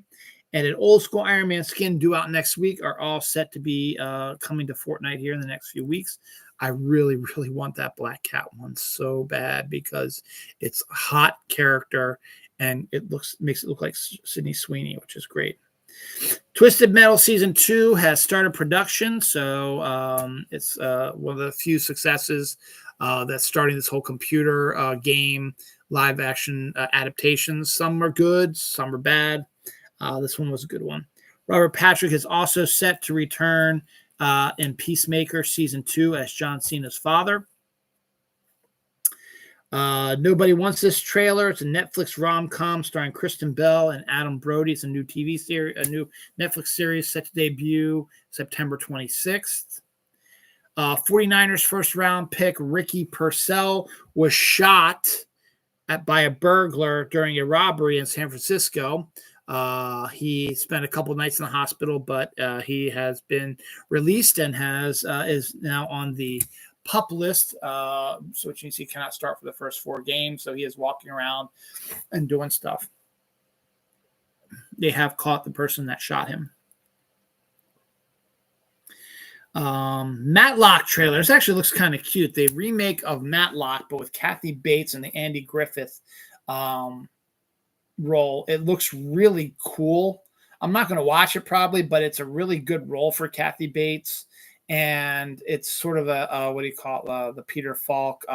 And an old school Iron Man skin due out next week are all set to be coming to Fortnite here in the next few weeks. I really, really want that black cat one so bad because it's a hot character and it makes it look like Sydney Sweeney, which is great. Twisted Metal Season 2 has started production, so it's one of the few successes that's starting this whole computer game live action adaptations. Some are good, some are bad. This one was a good one. Robert Patrick is also set to return in Peacemaker Season 2 as John Cena's father. Nobody Wants This trailer. It's a Netflix rom-com starring Kristen Bell and Adam Brody. It's a new TV series, a new Netflix series set to debut September 26th. 49ers first-round pick Ricky Purcell was shot by a burglar during a robbery in San Francisco. He spent a couple of nights in the hospital, but he has been released and is now on the PUP list, so which means he cannot start for the first 4 games. So he is walking around and doing stuff. They have caught the person that shot him. Matlock trailer. This actually looks kind of cute. The remake of Matlock, but with Kathy Bates and the Andy Griffith role. It looks really cool. I'm not going to watch it probably, but it's a really good role for Kathy Bates. And it's sort of a what do you call it? The Peter Falk,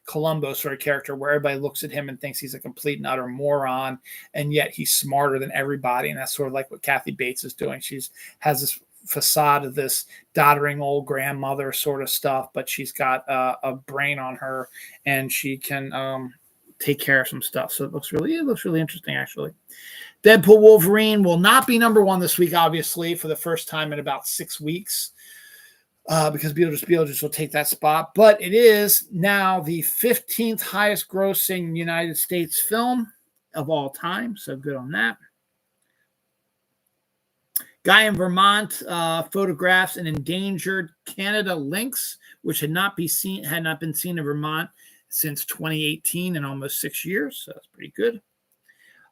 Columbo sort of character where everybody looks at him and thinks he's a complete and utter moron, and yet he's smarter than everybody. And that's sort of like what Kathy Bates is doing. Has this facade of this doddering old grandmother sort of stuff, but she's got a brain on her, and she can take care of some stuff. So it looks really interesting, actually. Deadpool Wolverine will not be number 1 this week, obviously, for the first time in about 6 weeks. Because Beetlejuice will take that spot. But it is now the 15th highest grossing United States film of all time. So good on that. Guy in Vermont photographs an endangered Canada lynx, which had not been seen in Vermont since 2018 in almost 6 years. So that's pretty good.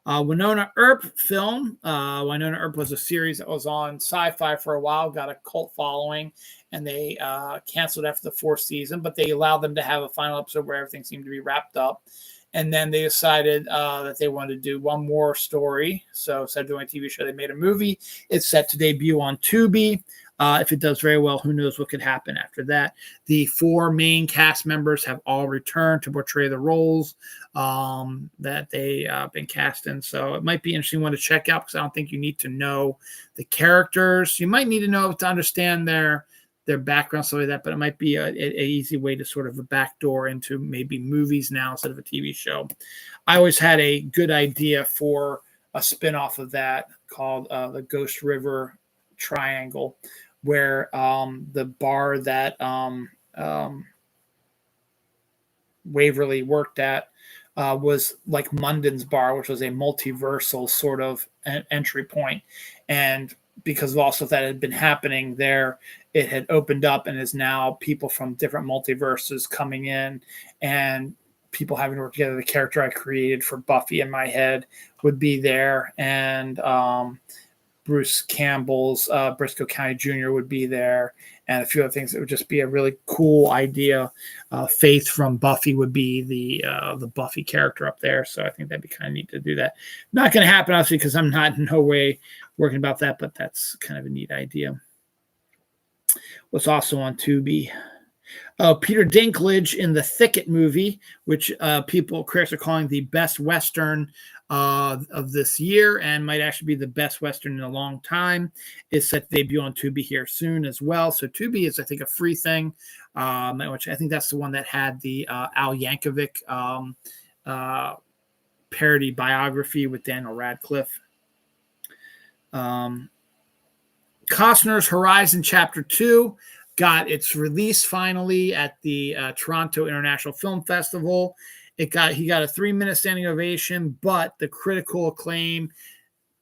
Wynonna Earp film. Wynonna Earp was a series that was on Sci-Fi for a while, got a cult following, and they canceled after the 4th season, but they allowed them to have a final episode where everything seemed to be wrapped up. And then they decided that they wanted to do one more story. So instead of doing a TV show, they made a movie. It's set to debut on Tubi. If it does very well, who knows what could happen after that. The 4 main cast members have all returned to portray the roles that they been cast in. So it might be an interesting one to check out because I don't think you need to know the characters. You might need to know to understand their background, stuff like that, but it might be a easy way to sort of a backdoor into maybe movies now instead of a TV show. I always had a good idea for a spinoff of that called the Ghost River Triangle, where the bar that Waverly worked at was like Munden's bar, which was a multiversal sort of entry point. And because of all stuff that had been happening there, it had opened up and is now people from different multiverses coming in and people having to work together. The character I created for Buffy in my head would be there, and Bruce Campbell's Briscoe County Jr. would be there, and a few other things. It would just be a really cool idea. Faith from Buffy would be the Buffy character up there, so I think that'd be kind of neat to do that. Not going to happen, obviously, because I'm not in no way working about that, but that's kind of a neat idea. What's also on Tubi? Peter Dinklage in the Thicket movie, which critics are calling the best Western of this year and might actually be the best Western in a long time, is set to debut on Tubi here soon as well. So Tubi is, I think, a free thing, which I think that's the one that had the Al Yankovic parody biography with Daniel Radcliffe. Costner's Horizon Chapter 2 got its release finally at the Toronto International Film Festival. He got a 3-minute standing ovation, but the critical acclaim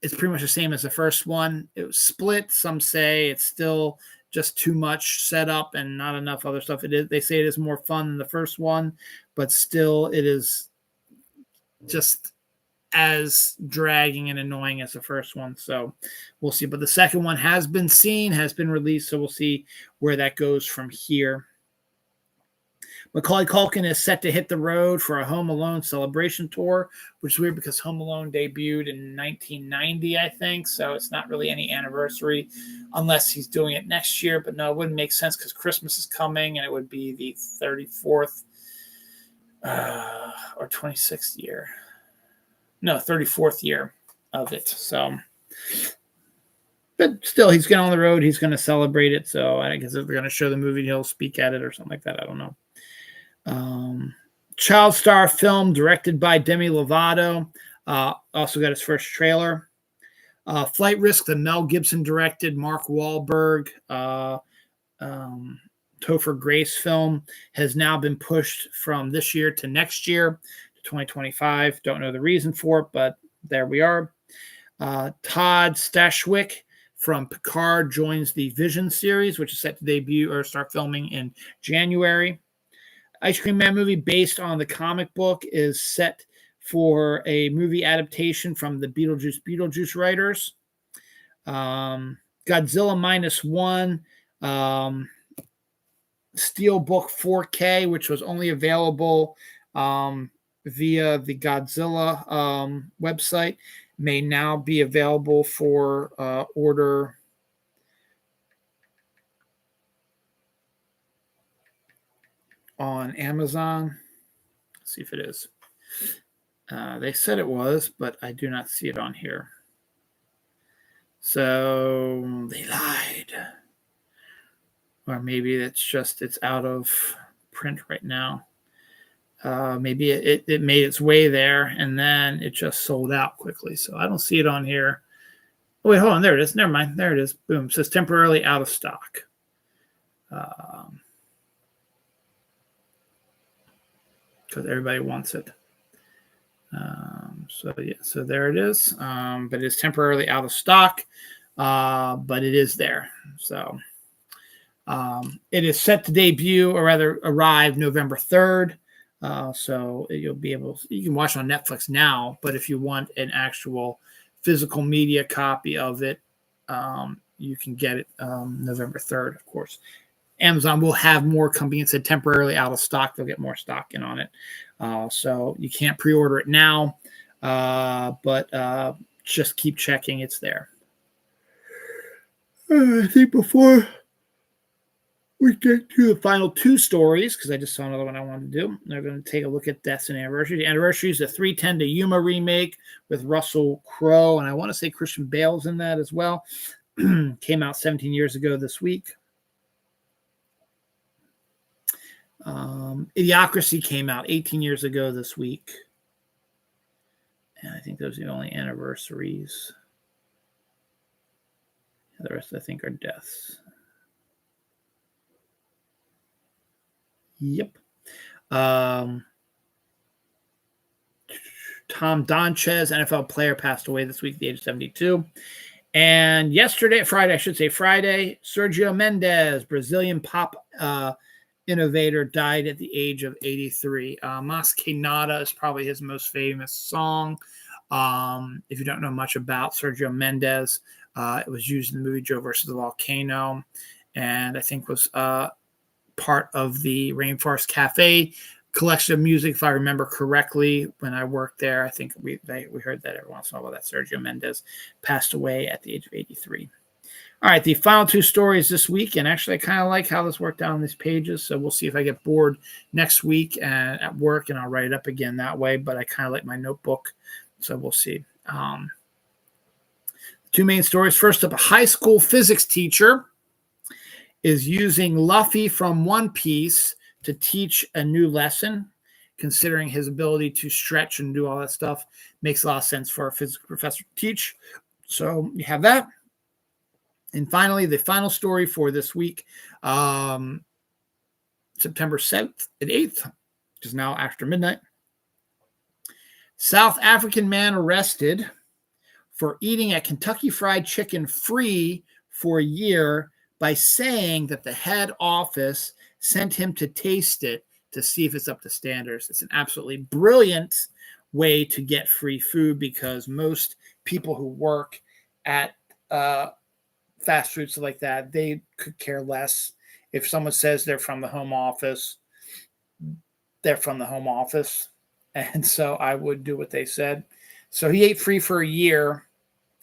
is pretty much the same as the first one. It was split. Some say it's still just too much setup and not enough other stuff. They say it is more fun than the first one, but still it is just as dragging and annoying as the first one. So we'll see. But the second one has been released. So we'll see where that goes from here. Macaulay Culkin is set to hit the road for a Home Alone celebration tour, which is weird because Home Alone debuted in 1990, I think. So it's not really any anniversary unless he's doing it next year. But no, it wouldn't make sense because Christmas is coming and it would be the 34th or 26th year. No, 34th year of it. So, but still, he's getting on the road. He's going to celebrate it. So I guess if they're going to show the movie, he'll speak at it or something like that. I don't know. Child star film directed by Demi Lovato. Also got his first trailer. Flight Risk, the Mel Gibson directed Mark Wahlberg Topher Grace film, has now been pushed from this year to next year, to 2025. Don't know the reason for it, but there we are. Todd Stashwick from Picard joins the Vision series, which is set to debut or start filming in January. Ice Cream Man movie based on the comic book is set for a movie adaptation from the Beetlejuice writers. Godzilla -1, Steelbook 4K, which was only available via the Godzilla website, may now be available for order on Amazon. Let's see if it is. They said it was, but I do not see it on here. So they lied. Or maybe it's out of print right now. Maybe it made its way there and then it just sold out quickly. So I don't see it on here. Oh, wait, hold on. There it is. Never mind. There it is. Boom. It says temporarily out of stock. Because everybody wants it. So there it is. But it is temporarily out of stock. But it is there. So it is set to debut, or rather arrive November 3rd. So you'll be able, you can watch it on Netflix now, but if you want an actual physical media copy of it, you can get it November 3rd, of course. Amazon will have more coming. It said temporarily out of stock. They'll get more stock in on it. So you can't pre-order it now, but just keep checking. It's there. I think before we get to the final two stories, because I just saw another one I wanted to do. They're going to take a look at Deaths and Anniversary. The Anniversary is the 3:10 to Yuma remake with Russell Crowe, and I want to say Christian Bale's in that as well. Came out 17 years ago this week. Idiocracy came out 18 years ago this week. And I think those are the only anniversaries. The rest, I think, are deaths. Yep. Tom Donchez, NFL player, passed away this week at the age of 72. And Friday, Sergio Mendes, Brazilian pop innovator, died at the age of 83. Mas Que Nada is probably his most famous song. If you don't know much about Sergio Mendes, it was used in the movie Joe versus the Volcano, and I think was part of the Rainforest Cafe collection of music, if I remember correctly. When I worked there, I think we heard that every once in a while, that Sergio Mendes passed away at the age of 83. All right, the final two stories this week, and actually I kind of like how this worked out on these pages, so we'll see if I get bored next week at work, and I'll write it up again that way, but I kind of like my notebook, so we'll see. Two main stories. First up, a high school physics teacher is using Luffy from One Piece to teach a new lesson. Considering his ability to stretch and do all that stuff, makes a lot of sense for a physics professor to teach. So you have that. And finally, the final story for this week, September 7th and 8th, which is now after midnight. South African man arrested for eating a Kentucky Fried Chicken free for a year by saying that the head office sent him to taste it to see if it's up to standards. It's an absolutely brilliant way to get free food, because most people who work at fast food, stuff like that, they could care less. If someone says they're from the home office, they're from the home office. And so I would do what they said. So he ate free for a year,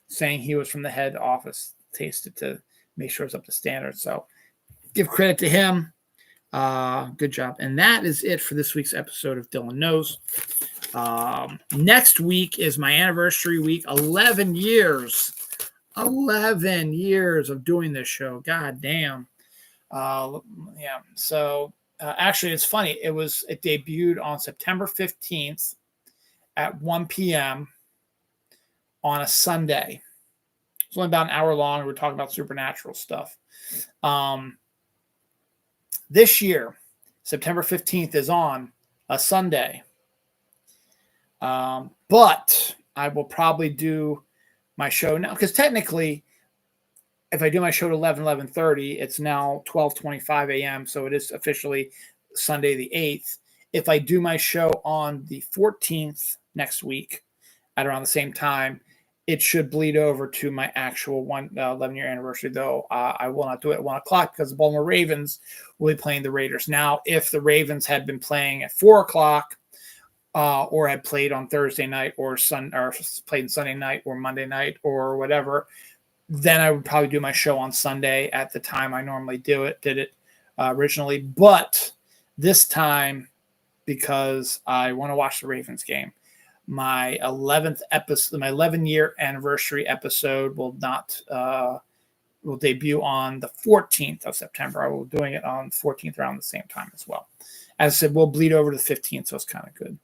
saying he was from the head office, tasted to make sure it's up to standard. So give credit to him. Good job. And that is it for this week's episode of Dylan Knows. Next week is my anniversary week. 11 years. 11 years of doing this show. God damn. Yeah. So actually, it's funny. It debuted on September 15th at 1 p.m. on a Sunday. It's only about an hour long. We're talking about supernatural stuff. This year, September 15th is on a Sunday. But I will probably do my show now, because technically, if I do my show at 11:30, it's now 12:25 a.m., so it is officially Sunday the 8th. If I do my show on the 14th next week at around the same time, it should bleed over to my actual 11-year anniversary, though I will not do it at 1 o'clock because the Baltimore Ravens will be playing the Raiders. Now, if the Ravens had been playing at 4 o'clock or had played on Thursday night or played Sunday night or Monday night or whatever, then I would probably do my show on Sunday at the time I normally did it originally. But this time, because I want to watch the Ravens game, my 11-year anniversary episode will debut on the 14th of September. I will be doing it on the 14th around the same time as well. As I said, we'll bleed over to the 15th, so it's kind of good.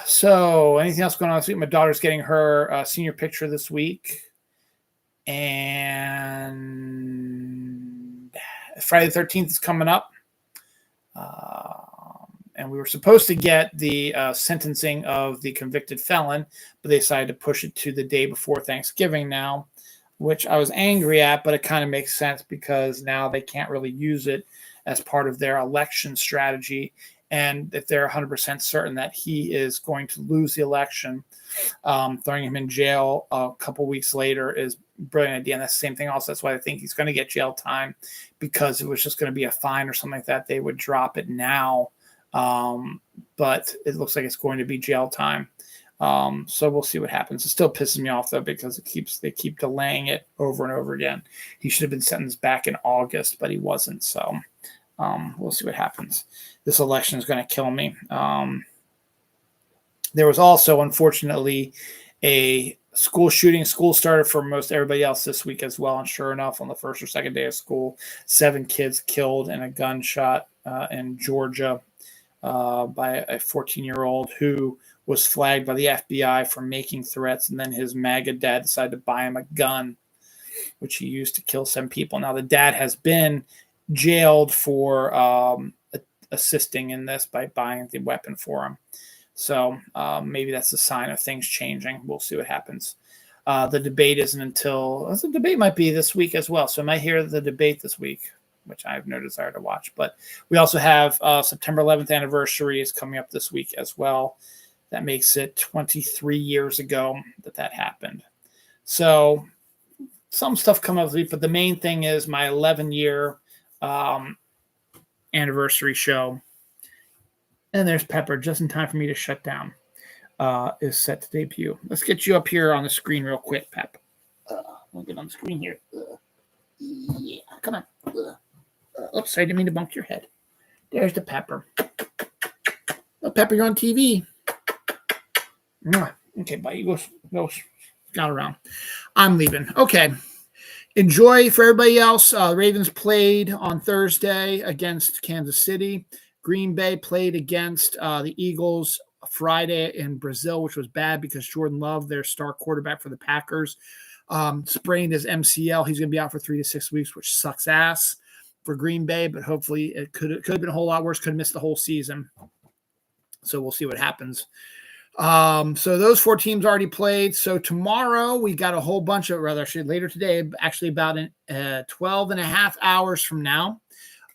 So, anything else going on this week? My daughter's getting her senior picture this week. And Friday the 13th is coming up. And we were supposed to get the sentencing of the convicted felon, but they decided to push it to the day before Thanksgiving now, which I was angry at, but it kind of makes sense because now they can't really use it as part of their election strategy. And if they're 100% certain that he is going to lose the election, throwing him in jail a couple weeks later is a brilliant idea. And that's the same thing also. That's why I think he's going to get jail time, because if it was just going to be a fine or something like that, they would drop it now. But it looks like it's going to be jail time. So we'll see what happens. It still pisses me off, though, because they keep delaying it over and over again. He should have been sentenced back in August, but he wasn't. So we'll see what happens. This election is going to kill me. There was also, unfortunately, a school shooting. School started for most everybody else this week as well. And sure enough, on the first or second day of school, 7 kids killed in a gunshot in Georgia by a 14-year-old who was flagged by the FBI for making threats. And then his MAGA dad decided to buy him a gun, which he used to kill 7 people. Now, the dad has been jailed for assisting in this by buying the weapon for him. So maybe that's a sign of things changing. We'll see what happens. The debate isn't until the debate might be this week as well. So I might hear the debate this week, which I have no desire to watch. But we also have September 11th anniversary is coming up this week as well. That makes it 23 years ago that happened. So some stuff coming up this week, but the main thing is my 11-year anniversary show. And there's Pepper, just in time for me to shut down, is set to debut. Let's get you up here on the screen real quick, Pep. I'll get on the screen here. Yeah, come on. Oops, I didn't mean to bump your head. There's the Pepper. Oh, Pepper, you're on TV. Okay, buddy, go scout around. I'm leaving. Okay. Enjoy for everybody else. Ravens played on Thursday against Kansas City. Green Bay played against the Eagles Friday in Brazil, which was bad because Jordan Love, their star quarterback for the Packers, sprained his MCL. He's going to be out for 3 to 6 weeks, which sucks ass for Green Bay, but hopefully it could have been a whole lot worse. Could have missed the whole season. So we'll see what happens. So those 4 teams already played. So tomorrow we got a whole bunch of, rather actually later today, actually about 12 and a half hours from now,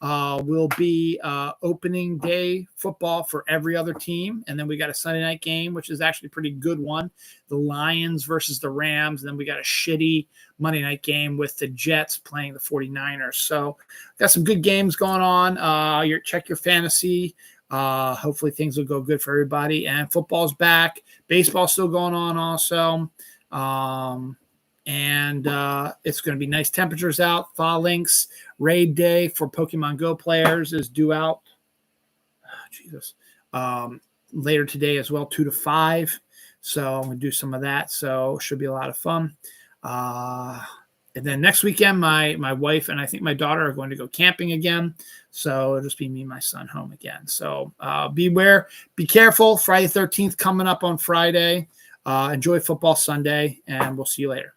will be opening day football for every other team. And then we got a Sunday night game, which is actually a pretty good one. The Lions versus the Rams. And then we got a shitty Monday night game with the Jets playing the 49ers. So got some good games going on. Check your fantasy. Hopefully things will go good for everybody. And football's back. Baseball's still going on also. And it's going to be nice temperatures out. Fall links raid day for Pokemon Go players is due out. Later today as well, 2 to 5. So I'm going to do some of that. So it should be a lot of fun. And then next weekend, my wife and I think my daughter are going to go camping again. So it'll just be me and my son home again. So beware, be careful. Friday 13th coming up on Friday. Enjoy football Sunday, and we'll see you later.